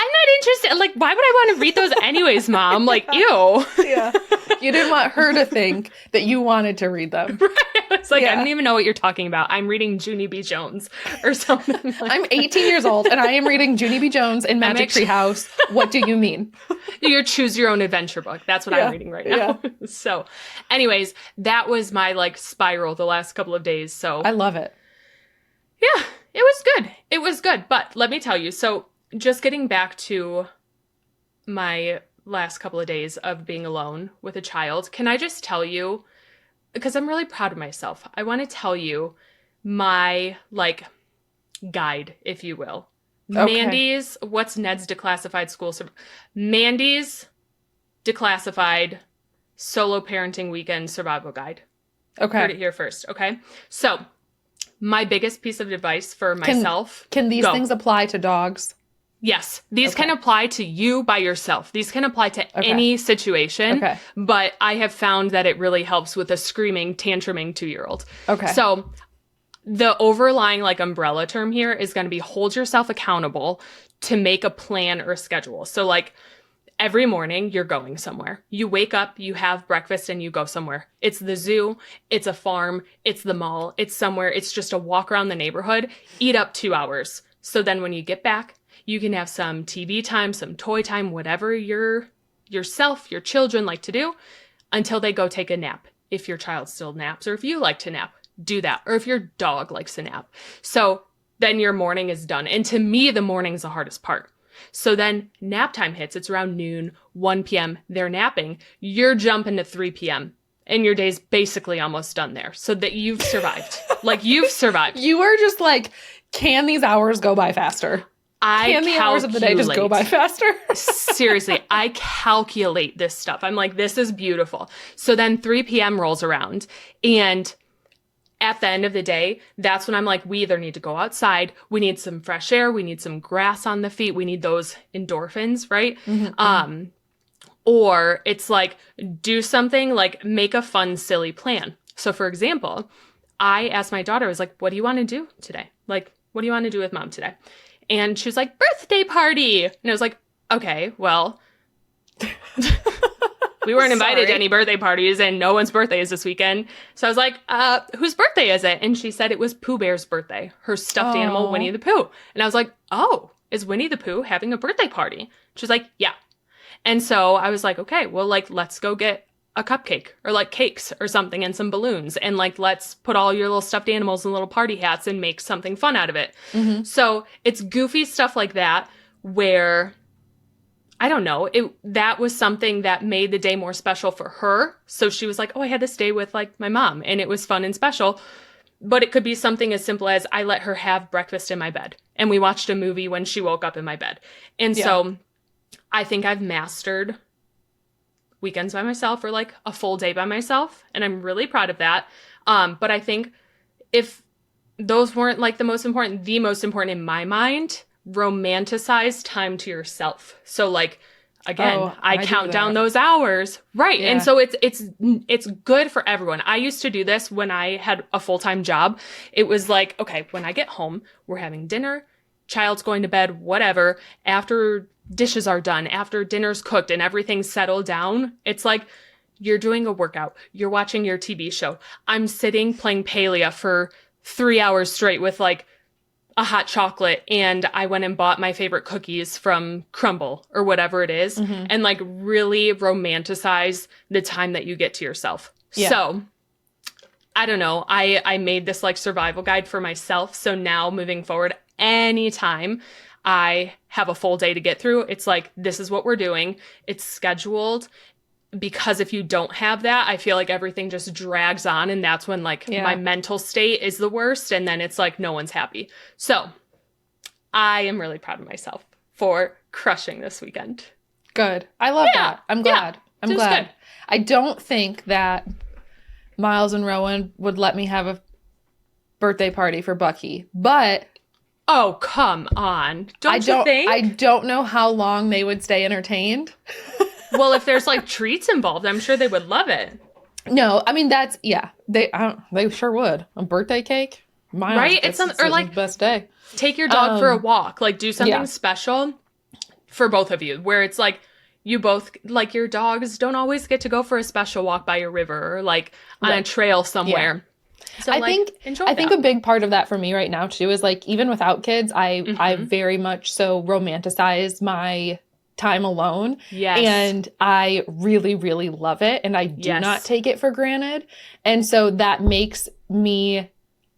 I'm not interested. Like, why would I want to read those anyways, Mom? Like, ew. Yeah. You didn't want her to think that you wanted to read them. Right. It's like, I don't even know what you're talking about. I'm reading Junie B. Jones or something. Like I'm 18 years old and I am reading Junie B. Jones in Magic Tree House. What do you mean? Your choose your own adventure book. That's what I'm reading right now. Yeah. So anyways, that was my like spiral the last couple of days. So I love it. Yeah, it was good. It was good. But let me tell you, so just getting back to my last couple of days of being alone with a child, can I just tell you, because I'm really proud of myself, I want to tell you my, like, guide, if you will. Okay. Mandi's, what's Ned's declassified school? Mandi's declassified solo parenting weekend survival guide. Okay. Heard it here first, okay? So, my biggest piece of advice for myself. Can these things apply to dogs? Yes, these can apply to you by yourself. These can apply to any situation, but I have found that it really helps with a screaming, tantruming 2-year-old. Okay. So the overlying like umbrella term here is going to be hold yourself accountable to make a plan or a schedule. So like every morning you're going somewhere. You wake up, you have breakfast, and you go somewhere. It's the zoo, it's a farm, it's the mall, it's somewhere. It's just a walk around the neighborhood. Eat up 2 hours. So then when you get back, you can have some TV time, some toy time, whatever your children like to do until they go take a nap. If your child still naps or if you like to nap, do that. Or if your dog likes to nap. So then your morning is done. And to me, the morning is the hardest part. So then nap time hits. It's around noon, 1 p.m. They're napping. You're jumping to 3 p.m. and your day's basically almost done there. So that you've survived. Like, you've survived. You are just like, can these hours go by faster? Can the hours of the day just go by faster? Seriously, I calculate this stuff. I'm like, this is beautiful. So then 3 p.m. rolls around, and at the end of the day, that's when I'm like, we either need to go outside, we need some fresh air, we need some grass on the feet, we need those endorphins, right? Mm-hmm. Or it's like, do something, like make a fun, silly plan. So for example, I asked my daughter, I was like, what do you want to do today? Like, what do you want to do with mom today? And she was like, birthday party. And I was like, okay, well, we weren't invited to any birthday parties, and no one's birthday is this weekend. So I was like, whose birthday is it? And she said it was Pooh Bear's birthday, her stuffed animal, Winnie the Pooh. And I was like, oh, is Winnie the Pooh having a birthday party? She was like, yeah. And so I was like, okay, well, like, let's go get a cupcake or like cakes or something and some balloons. And like, let's put all your little stuffed animals in little party hats and make something fun out of it. Mm-hmm. So it's goofy stuff like that where, I don't know, that was something that made the day more special for her. So she was like, oh, I had this day with like my mom and it was fun and special. But it could be something as simple as I let her have breakfast in my bed and we watched a movie when she woke up in my bed. And so I think I've mastered weekends by myself or like a full day by myself. And I'm really proud of that. But I think if those weren't like the most important in my mind, romanticize time to yourself. So like, again, I count down those hours. Right. Yeah. And so it's good for everyone. I used to do this when I had a full-time job. It was like, okay, when I get home, we're having dinner, child's going to bed, whatever. After dishes are done, after dinner's cooked and everything's settled down, it's like you're doing a workout, you're watching your TV show. I'm sitting playing Palia for 3 hours straight with like a hot chocolate, and I went and bought my favorite cookies from Crumble or whatever it is, and like really romanticize the time that you get to yourself. Yeah. So I don't know. I made this like survival guide for myself. So now moving forward, anytime I have a full day to get through, it's like, this is what we're doing. It's scheduled, because if you don't have that, I feel like everything just drags on, and that's when like my mental state is the worst, and then it's like no one's happy. So I am really proud of myself for crushing this weekend. Good. I love that. I'm glad. I'm glad. Good. I don't think that Miles and Rowan would let me have a birthday party for Bucky, but oh, come on. Don't you think? I don't know how long they would stay entertained. Well, if there's like treats involved, I'm sure they would love it. No, I mean, that's, they sure would. A birthday cake? Right? It's or like, best day. Take your dog for a walk. Like, do something special for both of you, where it's like, you both, like, your dogs don't always get to go for a special walk by a river or like on a trail somewhere. Yeah. So I think a big part of that for me right now too is like, even without kids, I very much so romanticize my time alone. Yes. And I really, really love it. And I do not take it for granted. And so that makes me,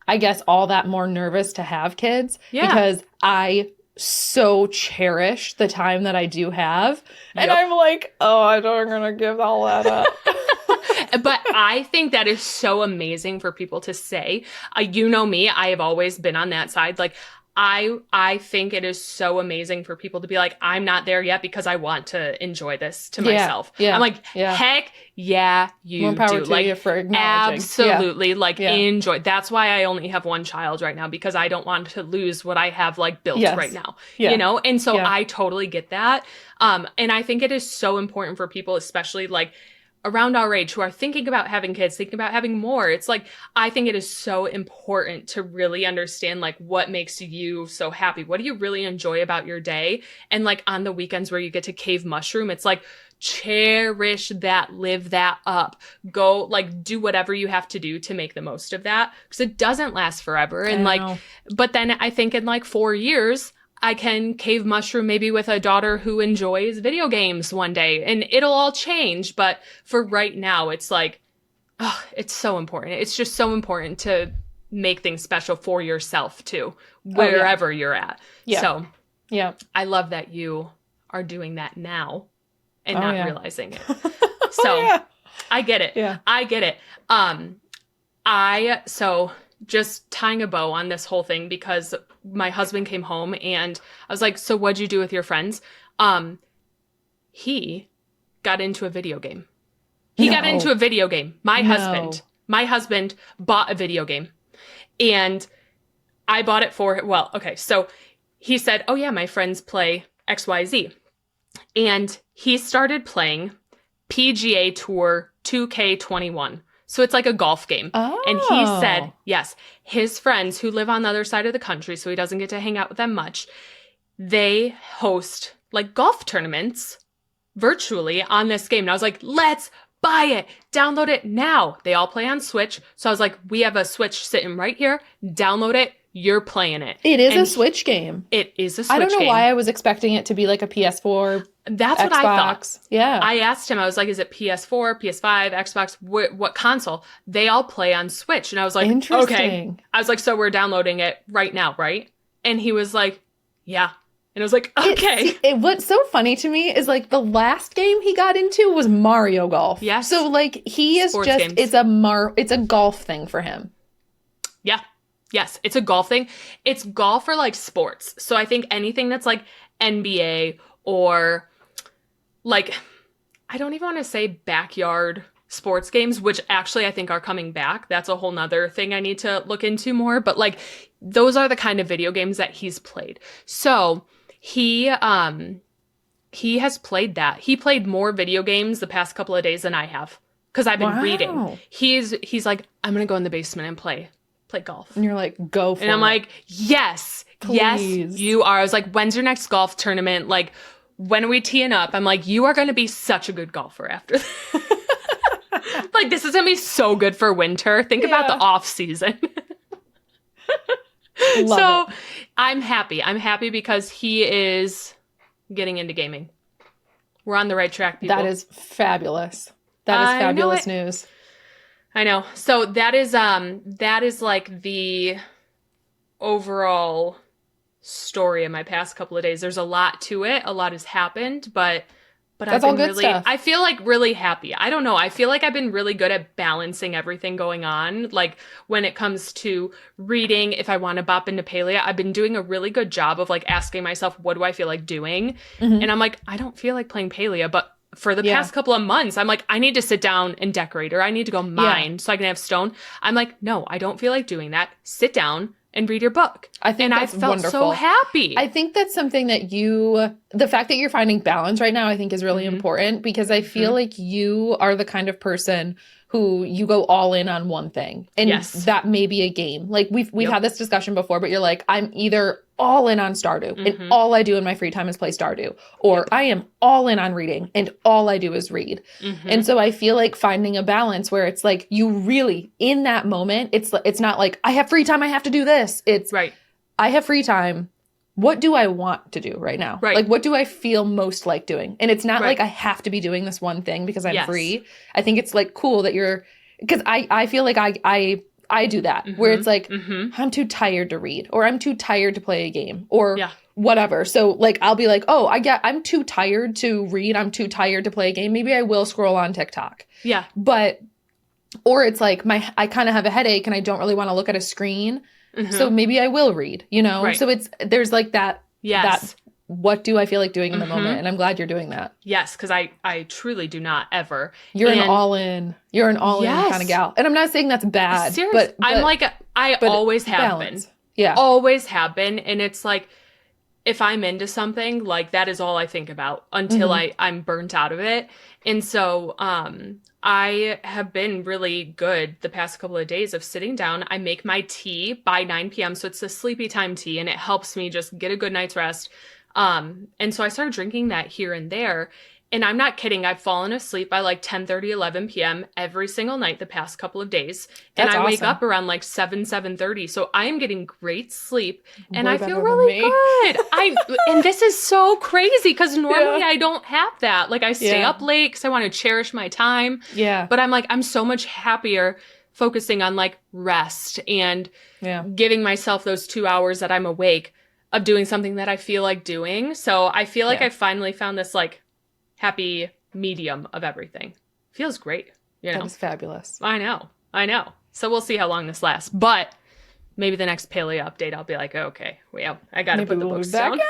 I guess, all that more nervous to have kids because I so cherish the time that I do have. And I'm like, oh, I'm going to give all that up. But I think that is so amazing for people to say. You know me, I have always been on that side. Like, I think it is so amazing for people to be like, I'm not there yet because I want to enjoy this to myself. Yeah. I'm like, heck yeah, you more power do. To like, you for acknowledging. Absolutely. Like, enjoy. That's why I only have one child right now, because I don't want to lose what I have like built right now. You know? And so I totally get that. And I think it is so important for people, especially like around our age, who are thinking about having kids, thinking about having more. It's like, I think it is so important to really understand like what makes you so happy. What do you really enjoy about your day? And like on the weekends where you get to cave mushroom, it's like, cherish that, live that up, go like do whatever you have to do to make the most of that, because it doesn't last forever. And like, but then I think in like 4 years, I can cave mushroom maybe with a daughter who enjoys video games one day, and it'll all change. But for right now, it's like, oh, it's so important. It's just so important to make things special for yourself too, wherever you're at. Yeah. So I love that you are doing that now and not realizing it. So I get it. Yeah. I get it. So just tying a bow on this whole thing because my husband came home and I was like, so what'd you do with your friends? He got into a video game. He got into a video game. My husband bought a video game and I bought it for, well, okay. So he said, oh yeah, my friends play XYZ. And he started playing PGA Tour 2K21. So it's like a golf game. Oh. And he said, yes, his friends who live on the other side of the country, so he doesn't get to hang out with them much, they host like golf tournaments virtually on this game. And I was like, let's buy it. Download it now. They all play on Switch. So I was like, we have a Switch sitting right here. Download it. You're playing it. It is a Switch game. It is a Switch game. I don't know why I was expecting it to be like a PS4. That's Xbox. what I thought. Yeah. I asked him, I was like, is it PS4, PS5, Xbox, what console? They all play on Switch. And I was like, okay. I was like, so we're downloading it right now, right? And he was like, yeah. And I was like, okay. What's so funny to me is like the last game he got into was Mario Golf. Yes. So like he is Sports just, games. it's a golf thing for him. Yeah. Yes. It's a golf thing. It's golf for like sports. So I think anything that's like NBA or like, I don't even want to say backyard sports games, which actually I think are coming back. That's a whole nother thing I need to look into more. But like, those are the kind of video games that he's played. So he has played that. He played more video games the past couple of days than I have because I've been reading. He's like, I'm going to go in the basement and play golf. And you're like, go for it. And I'm like, yes, please. Yes, you are. I was like, when's your next golf tournament? Like, when are we teeing up? I'm like, you are going to be such a good golfer after that. Like, this is going to be so good for winter. Think about the off season. So I'm happy. I'm happy because he is getting into gaming. We're on the right track, people. That is fabulous. That is fabulous news. I know. So that is like the overall story of my past couple of days. There's a lot to it. A lot has happened, but that's I've been all good stuff. I feel like really happy. I don't know. I feel like I've been really good at balancing everything going on. Like when it comes to reading, if I want to bop into Palia, I've been doing a really good job of like asking myself, what do I feel like doing? Mm-hmm. And I'm like, I don't feel like playing Palia, but for the past couple of months, I'm like, I need to sit down and decorate, or I need to go mine so I can have stone. I'm like, no, I don't feel like doing that. Sit down and read your book. I think that's I felt wonderful. So happy. I think that's something that the fact that you're finding balance right now, I think is really important because I feel like you are the kind of person who you go all in on one thing. And that may be a game. Like we've had this discussion before, but you're like, I'm either all in on Stardew and all I do in my free time is play Stardew, or I am all in on reading and all I do is read. And so I feel like finding a balance where it's like you really in that moment, it's not like I have free time, I have to do this. It's I have free time. What do I want to do right now? Right. Like, what do I feel most like doing? And it's not like I have to be doing this one thing because I'm free. I think it's like cool that because I feel like I do that where it's like, I'm too tired to read or I'm too tired to play a game or whatever. So like, I'll be like, oh, I'm too tired to read. I'm too tired to play a game. Maybe I will scroll on TikTok. Yeah. Or it's like I kind of have a headache and I don't really want to look at a screen. So maybe I will read, So there's like that, that what do I feel like doing in the moment? And I'm glad you're doing that. Yes, because I truly do not ever. You're an all-in kind of gal. And I'm not saying that's bad. Seriously, I'm like, I always have been. Yeah. Always have been. And it's like, if I'm into something, like that is all I think about until I'm burnt out of it. And so I have been really good the past couple of days of sitting down. I make my tea by 9 p.m. So it's a sleepy time tea and it helps me just get a good night's rest. And so I started drinking that here and there. And I'm not kidding. I've fallen asleep by like 10:30, 11 p.m. every single night the past couple of days. And I wake up around like 7:30. So I am getting great sleep and I feel really good. And this is so crazy because normally I don't have that. Like I stay up late because I want to cherish my time. Yeah. But I'm like, I'm so much happier focusing on like rest and giving myself those 2 hours that I'm awake of doing something that I feel like doing. So I feel like I finally found this like happy medium of everything. Feels great. You know? That is fabulous. I know. So we'll see how long this lasts. But maybe the next Palia update, I'll be like, oh, okay, well, I got to put the books down.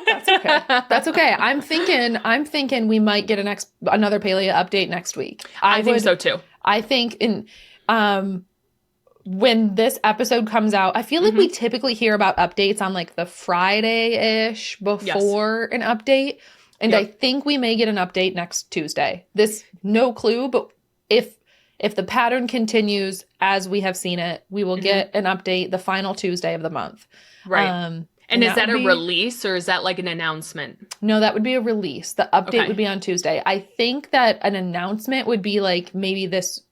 That's okay. That's okay. I'm thinking we might get another Palia update next week. I think so too. I think when this episode comes out, I feel like we typically hear about updates on like the Friday-ish before an update. And I think we may get an update next Tuesday. No clue, but if the pattern continues as we have seen it, we will get an update the final Tuesday of the month. Right. And is that a release or is that like an announcement? No, that would be a release. The update would be on Tuesday. I think that an announcement would be like maybe this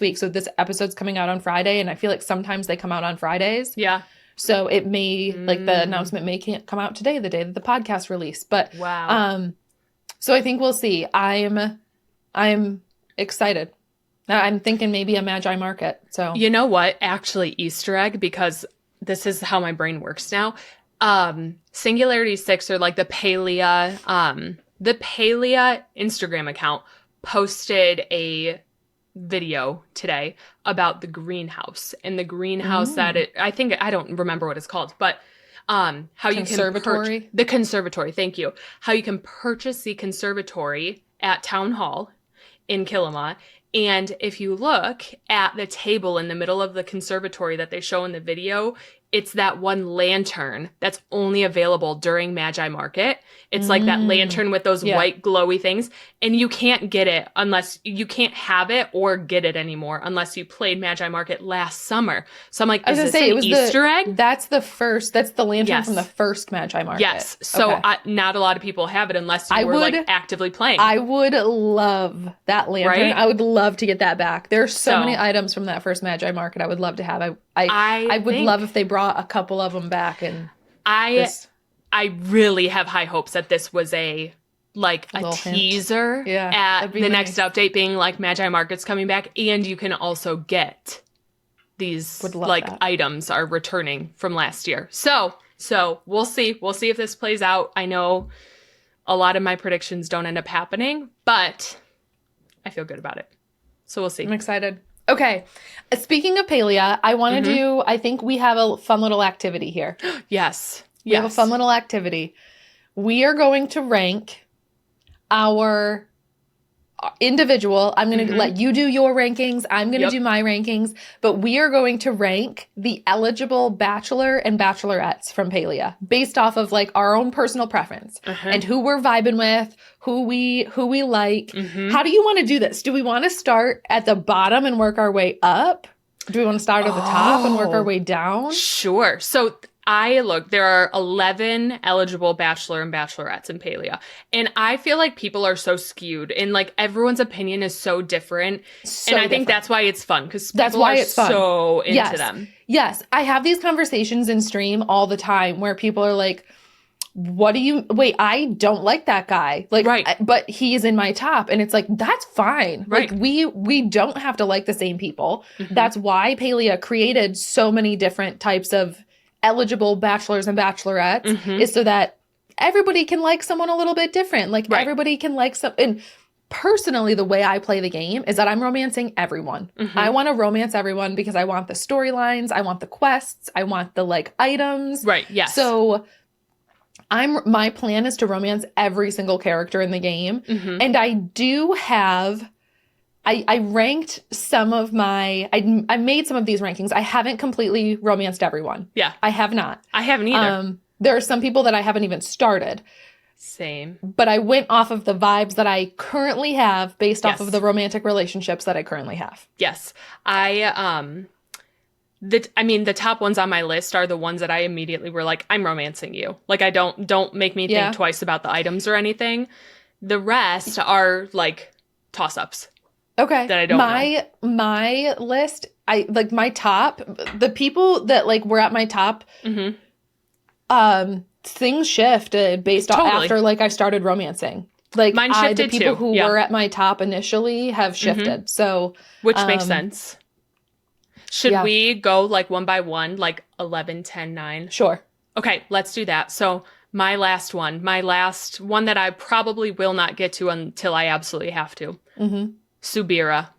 week. So this episode's coming out on Friday, and I feel like sometimes they come out on Fridays. Yeah. So it may like the announcement may can't come out today, the day that the podcast release. But wow. So I think we'll see. I'm excited. I'm thinking maybe a Magi Market. So you know what? Actually, Easter egg, because this is how my brain works now. Singularity 6 or like the Palia Instagram account posted a video today about the greenhouse and the greenhouse that I don't remember what it's called, but how you can the conservatory. Thank you. How you can purchase the conservatory at Town Hall in Killama. And if you look at the table in the middle of the conservatory that they show in the video, it's that one lantern that's only available during Magi Market. It's like that lantern with those white glowy things. And you can't get it you can't have it or get it anymore unless you played Magi Market last summer. So I'm like, is this an Easter egg? That's the lantern from the first Magi Market. Yes. So not a lot of people have it unless you were like actively playing. I would love that lantern. Right? I would love to get that back. There's so many items from that first Magi Market I would love to have. I would love if they brought a couple of them back. And I really have high hopes that this was a teaser at the next update being like Magi Market's coming back, and you can also get these items are returning from last year. So we'll see. We'll see if this plays out. I know a lot of my predictions don't end up happening, but I feel good about it. So we'll see. I'm excited. Okay. Speaking of Palia, I think we have a fun little activity here. Yes. We have a fun little activity. We are going to rank our individual. I'm going to let you do your rankings. I'm going to do my rankings. But we are going to rank the eligible bachelor and bachelorettes from Palia based off of like our own personal preference and who we're vibing with, who we like. How do you want to do this? Do we want to start at the bottom and work our way up? Do we want to start at the top and work our way down? Sure. So there are 11 eligible bachelor and bachelorettes in Palia. And I feel like people are so skewed and like everyone's opinion is so different. I think that's why it's fun because people are so into them. Yes. I have these conversations in stream all the time where people are like, I don't like that guy. Like, but he is in my top. And it's like, that's fine. Right. Like we don't have to like the same people. That's why Palia created so many different types of eligible bachelors and bachelorettes is so that everybody can like someone a little bit different. Like everybody can like some. And personally, the way I play the game is that I'm romancing everyone. I want to romance everyone because I want the storylines, I want the quests, I want the like items. Right. Yes. So my plan is to romance every single character in the game, and I do have. I ranked some of I made some of these rankings. I haven't completely romanced everyone. Yeah. I have not. I haven't either. There are some people that I haven't even started. Same. But I went off of the vibes that I currently have based off of the romantic relationships that I currently have. Yes. The top ones on my list are the ones that I immediately were like, I'm romancing you. Like, I don't make me think twice about the items or anything. The rest are like toss-ups. Okay. That I don't know. My list, I like my top, the people that like were at my top, things shifted based off after like I started romancing. Like mine shifted the people too. who were at my top initially have shifted. So which makes sense. Should we go like one by one, like 11, 10, 9? Sure. Okay, let's do that. So my last one that I probably will not get to until I absolutely have to. Subira.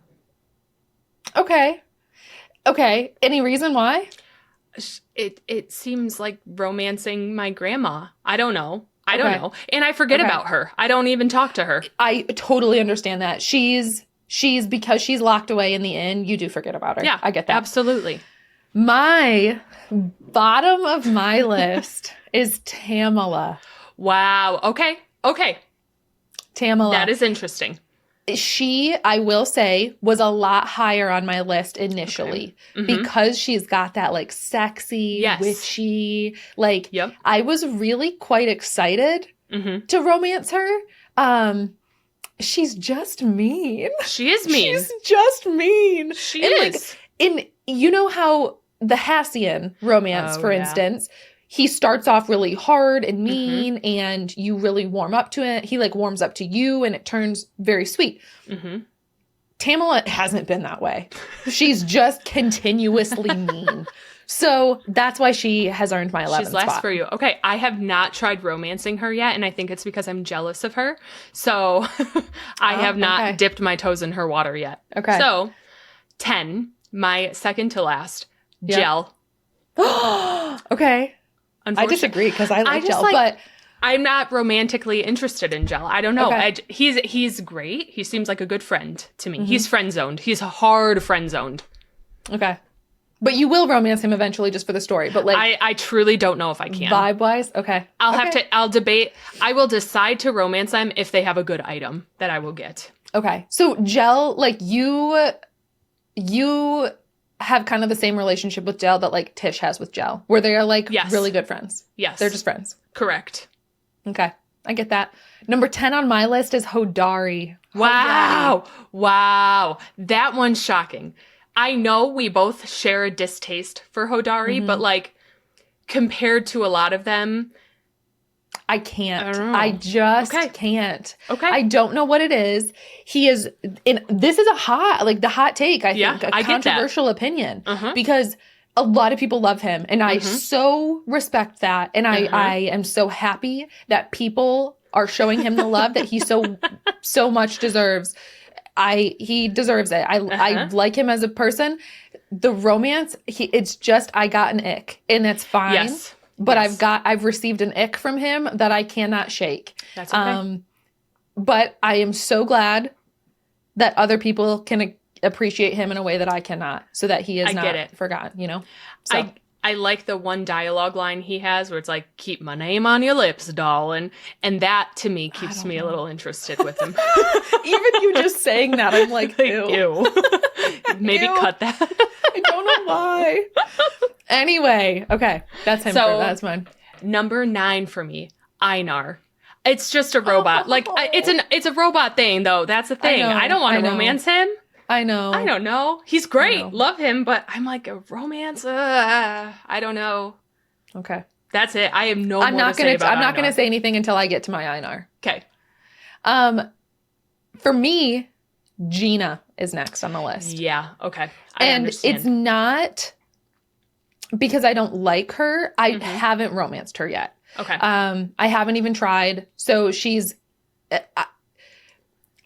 Okay. Okay. Any reason why? It seems like romancing my grandma. I don't know. I don't know. And I forget about her. I don't even talk to her. I totally understand that. She's because she's locked away in the inn, you do forget about her. Yeah. I get that. Absolutely. My bottom of my list is Tamala. Wow. Okay. Tamala. That is interesting. She, I will say, was a lot higher on my list initially because she's got that like sexy, witchy, like I was really quite excited to romance her. She's just mean. She is mean. She's just mean. She is. Like, you know how the Hassian romance, for instance, he starts off really hard and mean and you really warm up to it. He like warms up to you and it turns very sweet. Tamala hasn't been that way. She's just continuously mean. So that's why she has earned my 11th spot. She's last for you. Okay, I have not tried romancing her yet, and I think it's because I'm jealous of her. So I have not dipped my toes in her water yet. Okay. So 10, my second to last, Gel. Okay. I disagree because I like Gel, but I'm not romantically interested in Gel. I don't know. He's great. He seems like a good friend to me. He's friend zoned. He's hard friend zoned. Okay. But you will romance him eventually just for the story. But like I truly don't know if I can. Vibe-wise? Okay. I'll debate. I will decide to romance them if they have a good item that I will get. Okay. So Gel, like you have kind of the same relationship with Gel that like Tish has with Gel, where they are like really good friends. Yes. They're just friends. Correct. Okay. I get that. Number 10 on my list is Hodari. Wow. Wow. That one's shocking. I know we both share a distaste for Hodari, but like compared to a lot of them, I can't. I just can't. Okay. I don't know what it is. He is this is the hot take, I think, a controversial opinion because a lot of people love him and I so respect that and I am so happy that people are showing him the love that he so much deserves. He deserves it. I like him as a person. The romance, it's just I got an ick and it's fine. Yes. But I've received an ick from him that I cannot shake. That's okay. But I am so glad that other people can appreciate him in a way that I cannot, so that he is not forgotten, you know? So. I like the one dialogue line he has where it's like, keep my name on your lips, darling. And that, to me, keeps me a little interested with him. Even you just saying that, I'm like, ew. Maybe cut that. I don't know why. Anyway, okay. That's him. That's mine. Number 9 for me, Einar. It's just a robot. It's a robot thing, though. That's the thing. I don't want to romance him. I know. I don't know. He's great. Love him, but I'm like, a romance? I don't know. Okay. That's it. I have no more to say about I'm not going to say anything until I get to my Einar. Okay. For me, Gina is next on the list. Yeah. Okay. I understand. It's not because I don't like her. I haven't romanced her yet. Okay. I haven't even tried. So she's...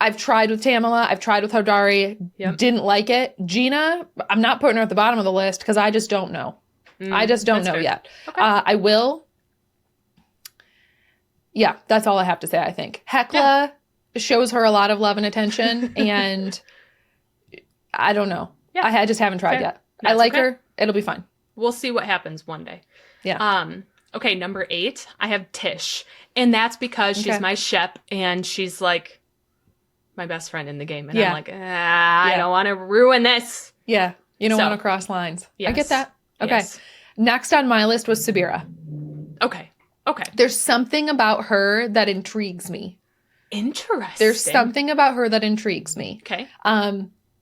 I've tried with Tamala. I've tried with Hodari. Didn't like it. Gina, I'm not putting her at the bottom of the list because I just don't know. I just don't know yet. Okay. I will. Yeah, that's all I have to say, I think. Hekla shows her a lot of love and attention, and I don't know. Yeah. I just haven't tried yet. That's I like her. It'll be fine. We'll see what happens one day. Yeah. Okay, number 8, I have Tish. And that's because she's my shep, and she's like... my best friend in the game. And I'm like, I don't want to ruin this. Yeah. You don't want to cross lines. Yes. I get that. Okay. Yes. Next on my list was Sabira. Okay. There's something about her that intrigues me. Interesting. There's something about her that intrigues me. Okay.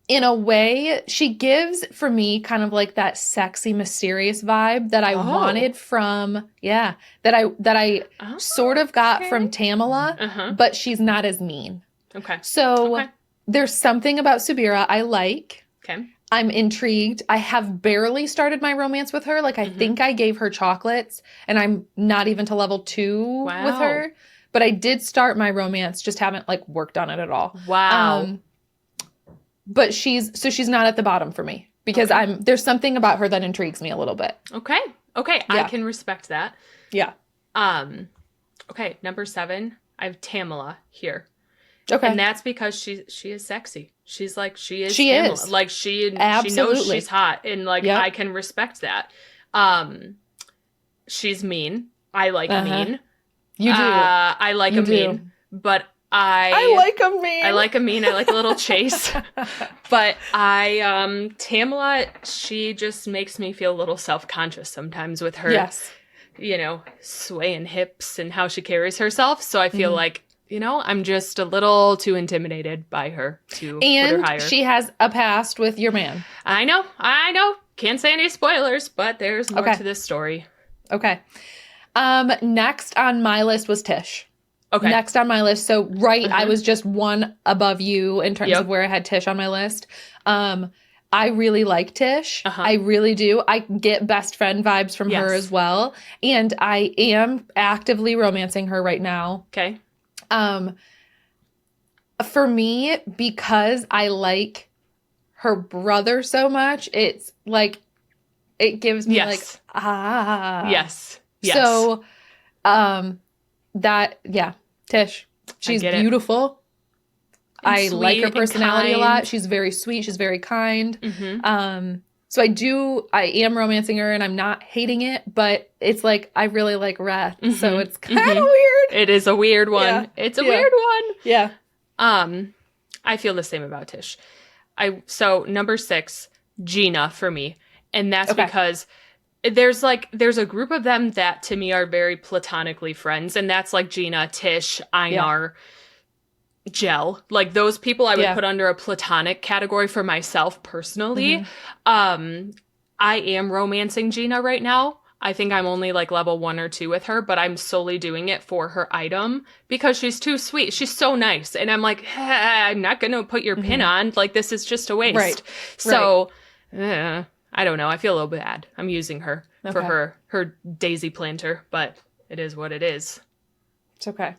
In a way, she gives, for me, kind of like that sexy, mysterious vibe that I wanted from, that I sort of got from Tamala, but she's not as mean. Okay. So there's something about Sabira I like. Okay. I'm intrigued. I have barely started my romance with her. Like, I think I gave her chocolates, and I'm not even to level 2 with her. But I did start my romance, just haven't, like, worked on it at all. Wow. but she's not at the bottom for me because there's something about her that intrigues me a little bit. Okay. Yeah. I can respect that. Yeah. Okay, number 7, I have Tamala here. Okay. And that's because she is sexy. She's like, she is she Tamala. is. Like she Absolutely. knows she's hot, and like I can respect that. She's mean. I like mean. You do. I like a mean, but I like a mean. I like a mean. I like a little chase. But Tamala, she just makes me feel a little self-conscious sometimes with her. Yes. Swaying hips and how she carries herself. So I feel like, I'm just a little too intimidated by her to put her higher. And she has a past with your man. I know. Can't say any spoilers, but there's more to this story. Okay. Next on my list was Tish. Okay. Next on my list. So, I was just one above you in terms of where I had Tish on my list. I really like Tish. I really do. I get best friend vibes from her as well. And I am actively romancing her right now. Okay. For me, because I like her brother so much, it's like, it gives me Yes. Yes. So, Tish, she's beautiful. I like her personality a lot. She's very sweet. She's very kind. So I am romancing her and I'm not hating it, but it's like, I really like Reth. So it's kind of weird. It is a weird one. Yeah. It's a weird one. Yeah. I feel the same about Tish. So number 6, Gina for me. And that's because there's a group of them that to me are very platonically friends. And that's like Gina, Tish, Einar, Jel. Like those people I would put under a platonic category for myself personally. I am romancing Gina right now. I think I'm only like level 1 or 2 with her, but I'm solely doing it for her item because she's too sweet. She's so nice. And I'm like, I'm not going to put your pin on. Like this is just a waste. Right. So I don't know. I feel a little bad. I'm using her for her daisy planter, but it is what it is. It's okay.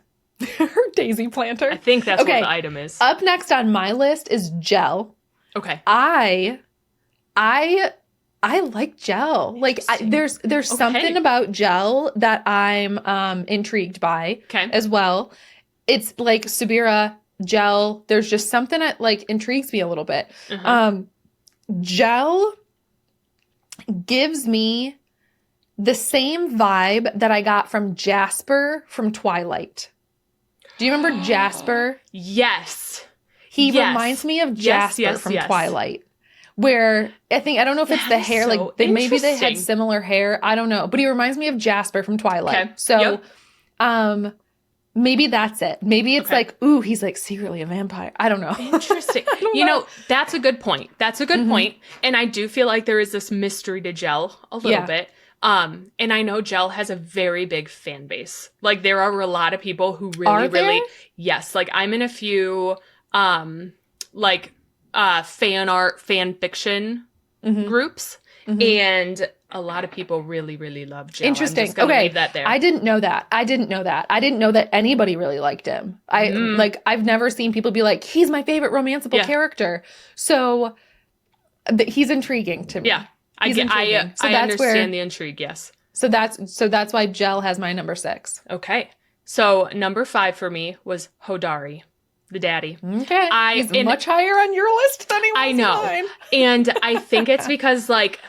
Her daisy planter. I think that's what the item is. Up next on my list is Gel. Okay. I like Gel. Like there's something about Gel that I'm intrigued by as well. It's like Subira, Gel. There's just something that like intrigues me a little bit. Gel gives me the same vibe that I got from Jasper from Twilight. Do you remember Jasper? Yes. He reminds me of Jasper from Twilight. Where I don't know if it's the hair, so like maybe they had similar hair. I don't know. But he reminds me of Jasper from Twilight. Okay. So maybe that's it. Maybe it's like, ooh, he's like secretly a vampire. I don't know. Interesting. That's a good point. That's a good point. And I do feel like there is this mystery to Gel a little bit. And I know Gel has a very big fan base. Like there are a lot of people who really, yes. Like I'm in a few, fan art, fan fiction groups. And a lot of people really, really love Gel. Interesting. I'm just gonna leave that there. I didn't know that. I didn't know that anybody really liked him. I've never seen people be like, he's my favorite romanceable character. So he's intriguing to me. Yeah. I understand the intrigue, yes. So that's why Gel has my number 6. Okay. So number 5 for me was Hodari, the daddy. Okay. He's much higher on your list than he was I know. Mine. And I think it's because like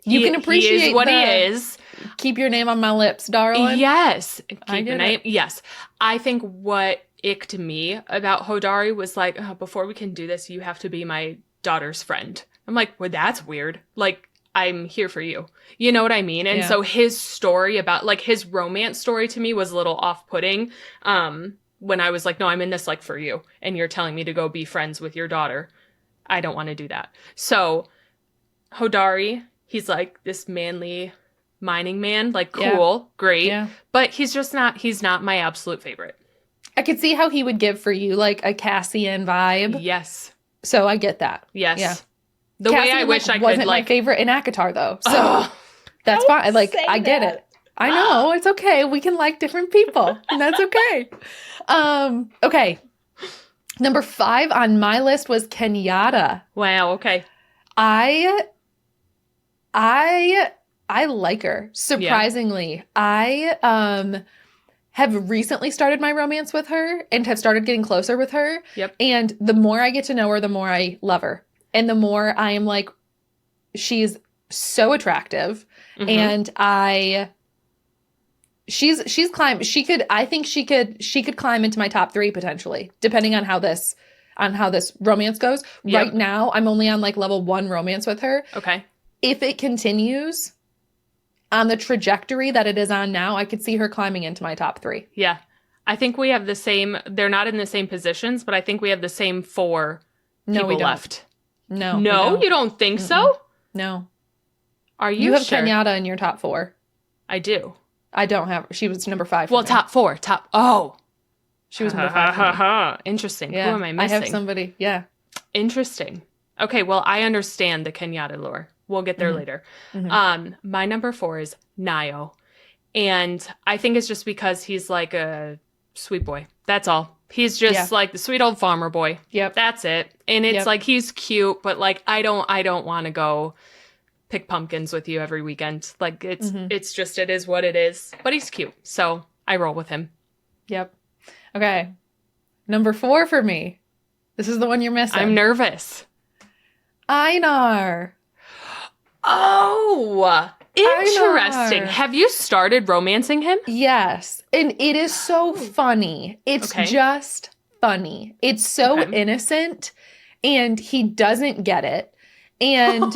you can appreciate he is what he is. Keep your name on my lips, darling. Yes. Keep your name. Yes. I think what icked me about Hodari was like, before we can do this, you have to be my daughter's friend. I'm like, well, that's weird. Like, I'm here for you. You know what I mean? And so his story about, like, his romance story to me was a little off-putting when I was like, no, I'm in this, like, for you. And you're telling me to go be friends with your daughter. I don't want to do that. So, Hodari, he's, like, this manly mining man. Like, cool, great. Yeah. But he's not my absolute favorite. I could see how he would give for you, like, a Cassian vibe. Yes. So, I get that. Yes. Yeah. The way I wish I could, wasn't my favorite in ACOTAR, though. So that's fine. Like, I get it. I know. It's okay. We can like different people. And that's okay. Okay. Number 5 on my list was Kenyatta. Wow, okay. I like her. Surprisingly. Yeah. I have recently started my romance with her and have started getting closer with her. Yep. And the more I get to know her, the more I love her. And the more I am like, she's so attractive. Mm-hmm. And she's climbed. I think she could climb into my top 3 potentially, depending on how this romance goes. Yep. Right now, I'm only on like level 1 romance with her. Okay. If it continues on the trajectory that it is on now, I could see her climbing into my top 3. Yeah. I think we have the same, they're not in the same positions, but I think we have the same 4 people left. No. No, you don't think so? No. Are you You have sure? Kenyatta in your top 4. I do. I don't have. She was number 5. Well, top 4. She was number 5. Interesting. Yeah, who am I missing? I have somebody. Yeah. Interesting. Okay, well, I understand the Kenyatta lore. We'll get there later. Mm-hmm. My number 4 is Nayo. And I think it's just because he's like a sweet boy. That's all. He's just like the sweet old farmer boy. Yep. That's it. And it's like he's cute, but like I don't want to go pick pumpkins with you every weekend. Like it's just, it is what it is. But he's cute. So I roll with him. Yep. Okay. Number 4 for me. This is the one you're missing. I'm nervous. Einar. Oh, interesting. Einar. Have you started romancing him? Yes. And it is so funny. It's just funny. It's so innocent and he doesn't get it. And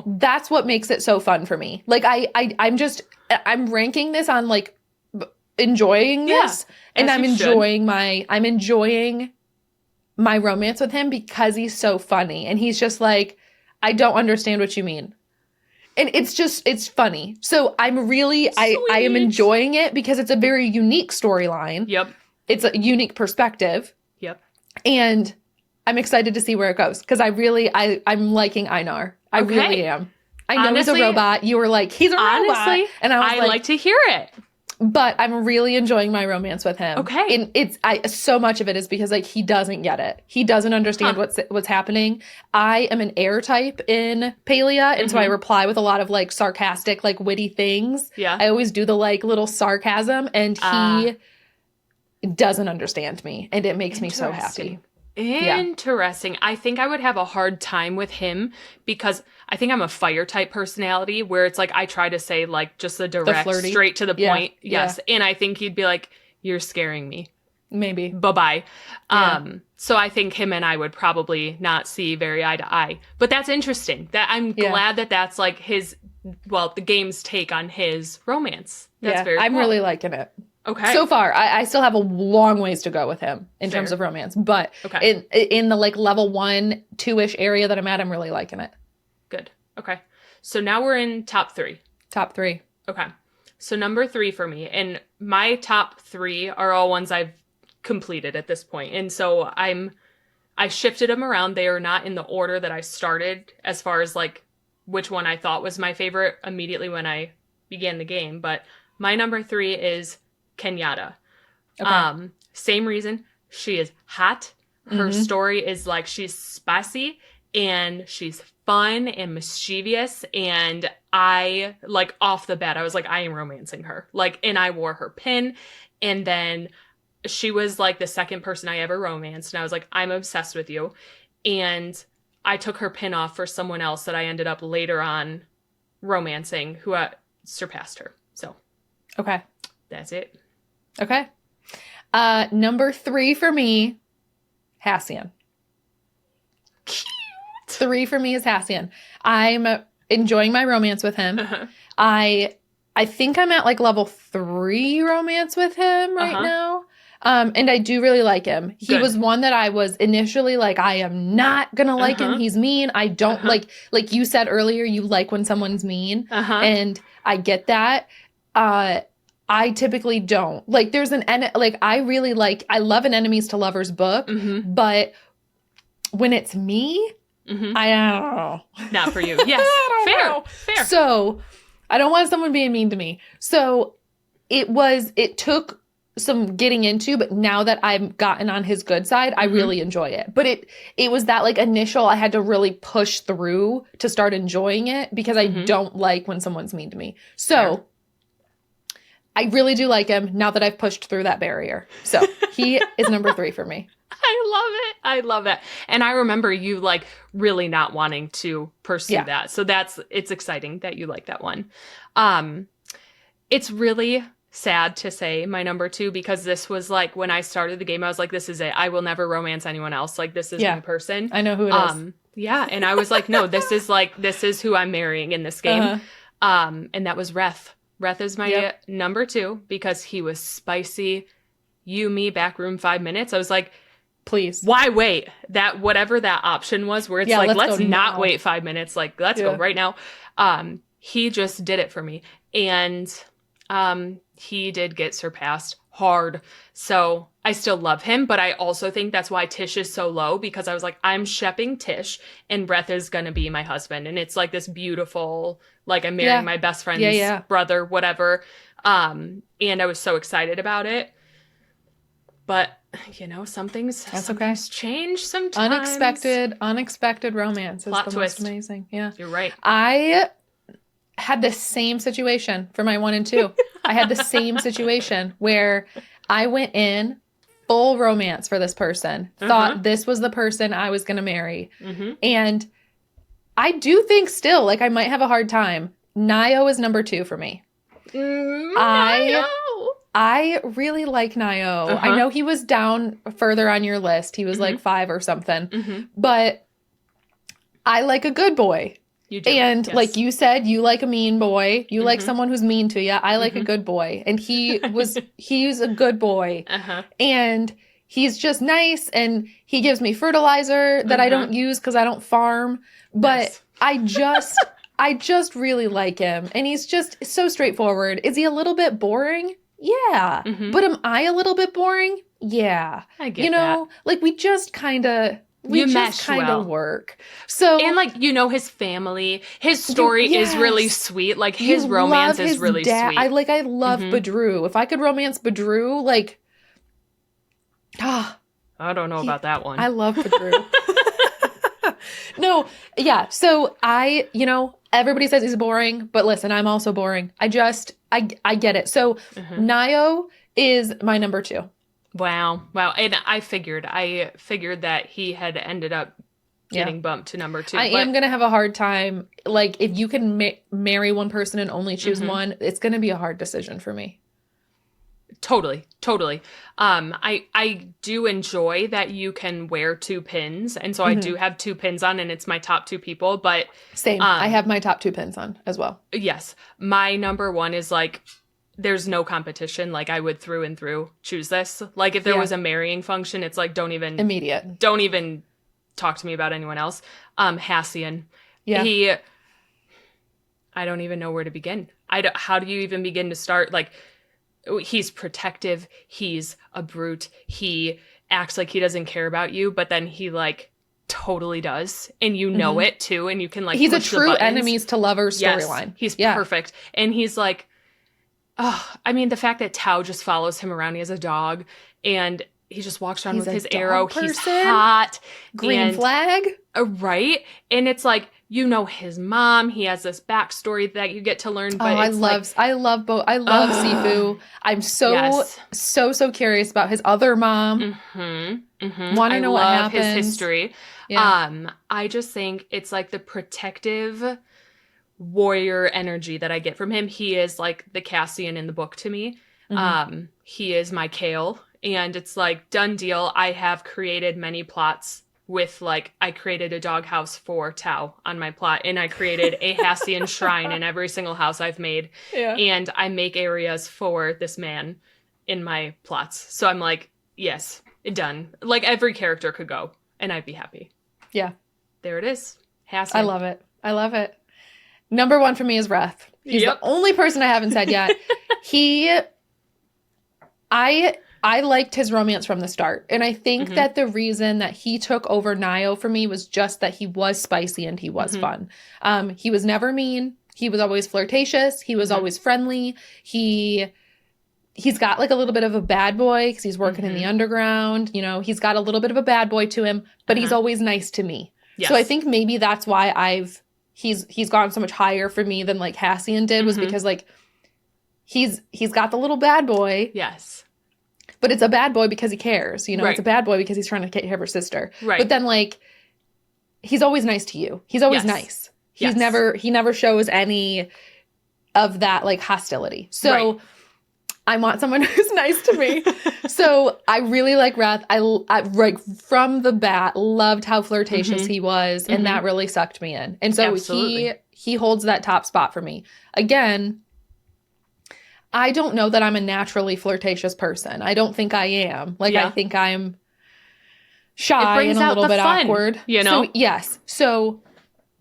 that's what makes it so fun for me. Like I'm ranking this on like enjoying this and I'm enjoying my romance with him because he's so funny and he's just like, I don't understand what you mean. And it's funny. So I'm really, I am enjoying it because it's a very unique storyline. Yep. It's a unique perspective. Yep. And I'm excited to see where it goes because I'm liking Einar. I really am. I know honestly, he's a robot. You were like, he's a robot. And I was like to hear it. But I'm really enjoying my romance with him. Okay. And so much of it is because like he doesn't get it. He doesn't understand what's happening. I am an air type in Palia, and so I reply with a lot of like sarcastic, like witty things. Yeah. I always do the like little sarcasm, and he doesn't understand me, and it makes me so happy. Interesting. Yeah. I think I would have a hard time with him because I think I'm a fire type personality where it's like I try to say like just the direct, straight to the point. Yes. Yeah. And I think he'd be like, you're scaring me. Maybe. Bye-bye. Yeah. So I think him and I would probably not see very eye to eye. But that's interesting. That I'm glad that that's like the game's take on his romance. That's very cool. I'm really liking it. Okay. So far, I still have a long ways to go with him in terms of romance. But in the like level 1, 2-ish area that I'm at, I'm really liking it. Good. Okay. So now we're in top 3. Top 3. Okay. So number 3 for me, and my top 3 are all ones I've completed at this point. And so I shifted them around. They are not in the order that I started as far as like which one I thought was my favorite immediately when I began the game. But my number 3 is Kenyatta. Okay. Same reason. She is hot. Her story is like she's spicy and she's fun and mischievous. And I like off the bat, I was like, I am romancing her. Like, and I wore her pin. And then she was like the second person I ever romanced. And I was like, I'm obsessed with you. And I took her pin off for someone else that I ended up later on romancing who surpassed her. So. Okay. That's it. Okay. Number 3 for me, Hassian. Cute. 3 for me is Hassian. I'm enjoying my romance with him. I think I'm at like level 3 romance with him right now. And I do really like him. He was one that I was initially like, I am not gonna like him. He's mean. I don't like you said earlier, you like when someone's mean. And I get that. I typically don't. Like, there's I love an enemies to lovers book, but when it's me, I don't know. Not for you. Yes. Fair. So, I don't want someone being mean to me. So, it took some getting into, but now that I've gotten on his good side, I really enjoy it. But it was that like initial, I had to really push through to start enjoying it because I don't like when someone's mean to me. So I really do like him now that I've pushed through that barrier. So he is number 3 for me. I love it. I love that. And I remember you like really not wanting to pursue that. So it's exciting that you like that one. It's really sad to say my number 2 because this was like when I started the game, I was like, this is it. I will never romance anyone else. Like this is my person. I know who it is. Yeah. And I was like, no, this is who I'm marrying in this game. And that was Reth. Reth is my number 2 because he was spicy. You, me, backroom 5 minutes. I was like, please. Why wait? That whatever that option was where it's like, let's not wait 5 minutes. Like, let's go right now. He just did it for me. And he did get surpassed hard. So I still love him, but I also think that's why Tish is so low because I was like, I'm shepping Tish and Breth is going to be my husband. And it's like this beautiful, like I'm marrying my best friend's brother, whatever. And I was so excited about it. But, some things change sometimes. Unexpected romance is Plot the twist. most amazing. Yeah. You're right. I had the same situation for my 1 and 2. I had the same situation where I went in full romance for this person, thought this was the person I was going to marry. And I do think still, like I might have a hard time. Nio is number 2 for me. I really like Nio. I know he was down further on your list. He was like 5 or something. But I like a good boy. You do. And like you said, you like a mean boy. You like someone who's mean to you. I like a good boy. And he's a good boy. And he's just nice. And he gives me fertilizer that I don't use because I don't farm. But I just really like him. And he's just so straightforward. Is he a little bit boring? Yeah. But am I a little bit boring? Yeah. I get that. Like we just kind of... We just kind of work. So and like his family, his story is really sweet. Like his romance is really sweet. I love Badru. If I could romance Badru, like I don't know about that one. I love Badru. No, yeah. So everybody says he's boring, but listen, I'm also boring. I get it. So Nio is my number 2. Wow. And I figured that he had ended up getting bumped to number 2. I am going to have a hard time. Like, if you can marry one person and only choose one, it's going to be a hard decision for me. Totally. I do enjoy that you can wear 2 pins. And so I do have 2 pins on and it's my top 2 people, but same. I have my top 2 pins on as well. Yes. My number 1 is like, there's no competition. Like I would through and through choose this. Like if there was a marrying function, it's like, don't even talk to me about anyone else. Hassian. Yeah. I don't even know where to begin. How do you even begin to start? Like he's protective. He's a brute. He acts like he doesn't care about you, but then he like totally does. And you know it too. And you can like, he's a true enemies to lovers storyline. He's perfect. And he's like, I mean, the fact that Tao just follows him around, he has a dog, and he just walks around with his arrow. He's hot. Green flag. Right? And it's like, his mom. He has this backstory that you get to learn. But I love Sifu. I'm so curious about his other mom. Want to know what happens. His history. Yeah. I just think it's like the protective warrior energy that I get from him. He is like the Cassian in the book to me. He is my Kale, and it's like done deal. I have created many plots with like, I created a doghouse for Tao on my plot, and I created a Hassian shrine in every single house I've made. And I make areas for this man in my plots. So I'm like, yes, done. Like every character could go and I'd be happy. Yeah. There it is. Hassian. I love it. Number 1 for me is Reth. He's the only person I haven't said yet. I liked his romance from the start. And I think that the reason that he took over Nio for me was just that he was spicy and he was fun. He was never mean. He was always flirtatious. He was always friendly. He he's got like a little bit of a bad boy because he's working in the underground. You know, he's got a little bit of a bad boy to him, but he's always nice to me. Yes. So I think maybe that's why he's gone so much higher for me than like Hassian did, was because like he's got the little bad boy. Yes. But it's a bad boy because he cares, you know, It's a bad boy because he's trying to take care of her sister. Right. But then like, he's always nice to you. He's always nice. He never shows any of that like hostility. So I want someone who's nice to me. So I really like Reth. I like from the bat loved how flirtatious he was, and that really sucked me in. And so he holds that top spot for me. Again, I don't know that I'm a naturally flirtatious person. I don't think I am. Like I think I'm shy and a little bit awkward. You know? So, yes. So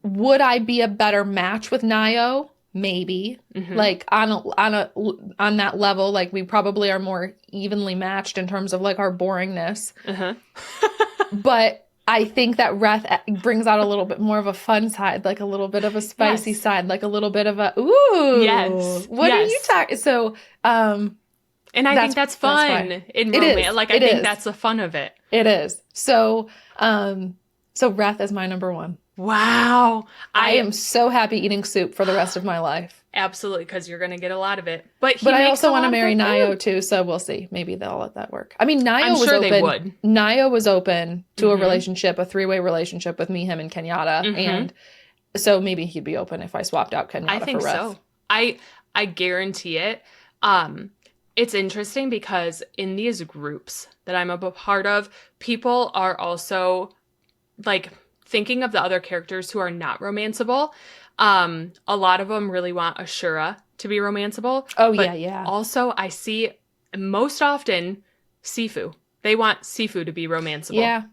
would I be a better match with Nio? Maybe. Like on that level, like we probably are more evenly matched in terms of like our boringness. But I think that Reth brings out a little bit more of a fun side, like a little bit of a spicy side, like a little bit of a ooh. Yes. What are you talking? So and I think that's fun in romance. Like I think that's the fun of it. It is. So so Reth is my number one. Wow. I am so happy eating soup for the rest of my life. Absolutely, because you're going to get a lot of it. But I also want to marry Nio too, so we'll see. Maybe they'll let that work. I mean, Nio was open. They would. Nio was open to a relationship, a 3-way relationship with me, him, and Kenyatta. And so maybe he'd be open if I swapped out Kenyatta for Reth. So. I guarantee it. It's interesting because in these groups that I'm a part of, people are also like thinking of the other characters who are not romanceable. A lot of them really want Ashura to be romanceable. Oh, yeah. Also, I see most often Sifu. They want Sifu to be romanceable. Yeah.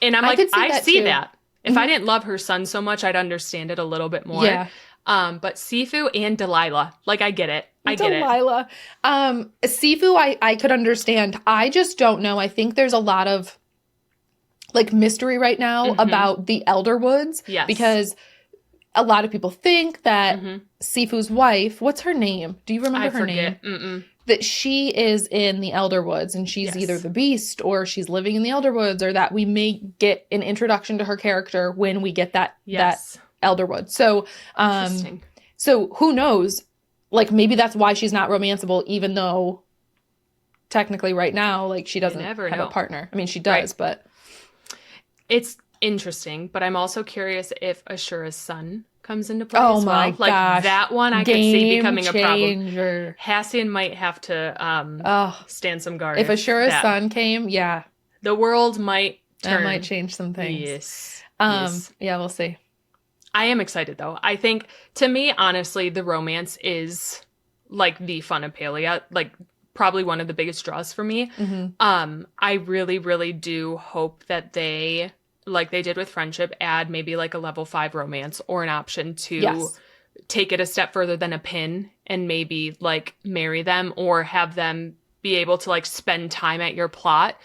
And I'm like, I see that. If I didn't love her son so much, I'd understand it a little bit more. Yeah. But Sifu and Delilah, like I get it. Delilah. Sifu, I could understand. I just don't know. I think there's a lot of like mystery right now about the Elderwoods. Yes. Because a lot of people think that Sifu's wife, what's her name? Do you remember her name? That she is in the Elderwoods and she's either the Beast or she's living in the Elderwoods, or that we may get an introduction to her character when we get that Elderwood. So, so who knows? Like maybe that's why she's not romanceable, even though technically right now, like she doesn't have a partner. I mean, she does, but it's interesting. But I'm also curious if Ashura's son comes into play as well. My like gosh. That one I could see becoming changer. A problem. Hassian might have to stand some guard. If Ashura's son came, the world might turn. That might change some things. Yes. Yeah, we'll see. I am excited though. I think to me, honestly, the romance is like the fun of Palia, like probably one of the biggest draws for me. I really, really do hope that they, like they did with Friendship, add maybe like a level 5 romance or an option to take it a step further than a pin and maybe like marry them or have them be able to like spend time at your plot,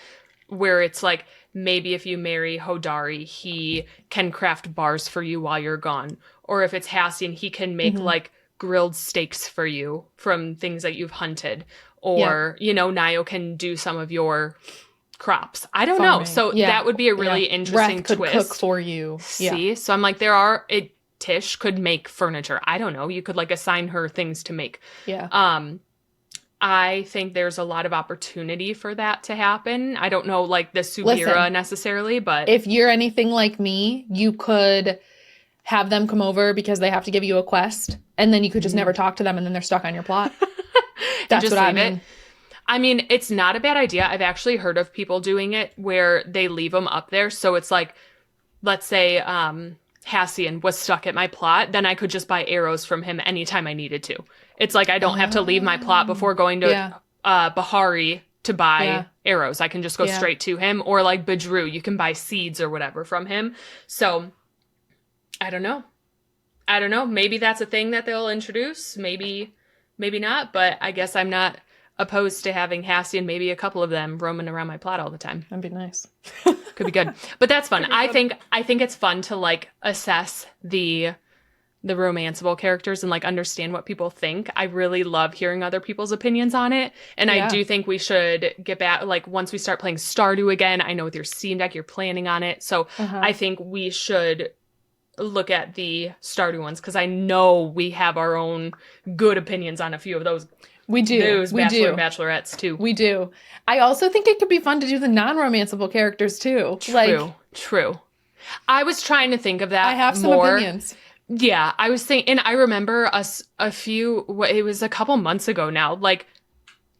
where it's like, maybe if you marry Hodari, he can craft bars for you while you're gone. Or if it's Hassian, he can make like grilled steaks for you from things that you've hunted. Or, you know, Nio can do some of your crops. I don't know. So that would be a really interesting Reth twist. Could cook for you. See? So I'm like, Tish could make furniture. I don't know. You could like assign her things to make. Yeah. I think there's a lot of opportunity for that to happen. I don't know like the Subira necessarily, but if you're anything like me, you could have them come over because they have to give you a quest, and then you could just never talk to them, and then they're stuck on your plot. That's what I mean. I mean, it's not a bad idea. I've actually heard of people doing it where they leave them up there. So it's like, let's say Hassian was stuck at my plot, then I could just buy arrows from him anytime I needed to. It's like I don't have to leave my plot before going to Bahari to buy arrows. I can just go straight to him. Or like Badru, you can buy seeds or whatever from him. So I don't know. Maybe that's a thing that they'll introduce. Maybe not. But I guess I'm not opposed to having Hassian, maybe a couple of them roaming around my plot all the time. That'd be nice. Could be good. But that's fun. I think it's fun to like assess the the romanceable characters and like understand what people think. I really love hearing other people's opinions on it. And I do think we should get back, like once we start playing Stardew again, I know with your Steam Deck, you're planning on it. So I think we should look at the Stardew ones because I know we have our own good opinions on a few of those. We do. Those Bachelor and Bachelorettes too. We do. I also think it could be fun to do the non-romanceable characters too. True. I was trying to think of that. I have some more. opinions. Yeah, I was thinking, and I remember it was a couple months ago now, like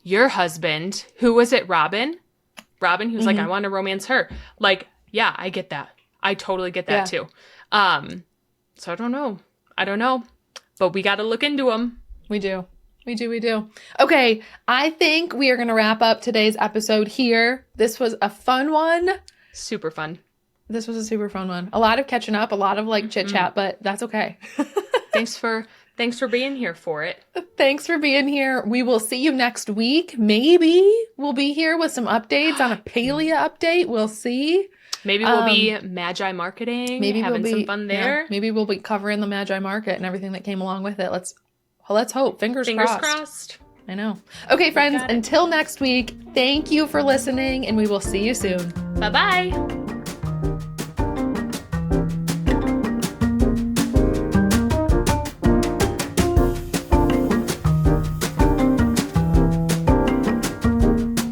your husband, who was it, Robin, he was like, I want to romance her. Like, yeah, I get that. I totally get that too. So I don't know, but we got to look into them. We do. Okay, I think we are going to wrap up today's episode here. This was a fun one. Super fun. This was a super fun one. A lot of catching up, a lot of like chit chat, but that's okay. Thanks for being here for it. Thanks for being here. We will see you next week. Maybe we'll be here with some updates on a Palia update. We'll see. Maybe we'll be Magi marketing. Maybe having some fun there. Yeah, maybe we'll be covering the Magi market and everything that came along with it. Let's hope. Fingers crossed. I know. Okay, friends, until next week, thank you for listening, and we will see you soon. Bye-bye.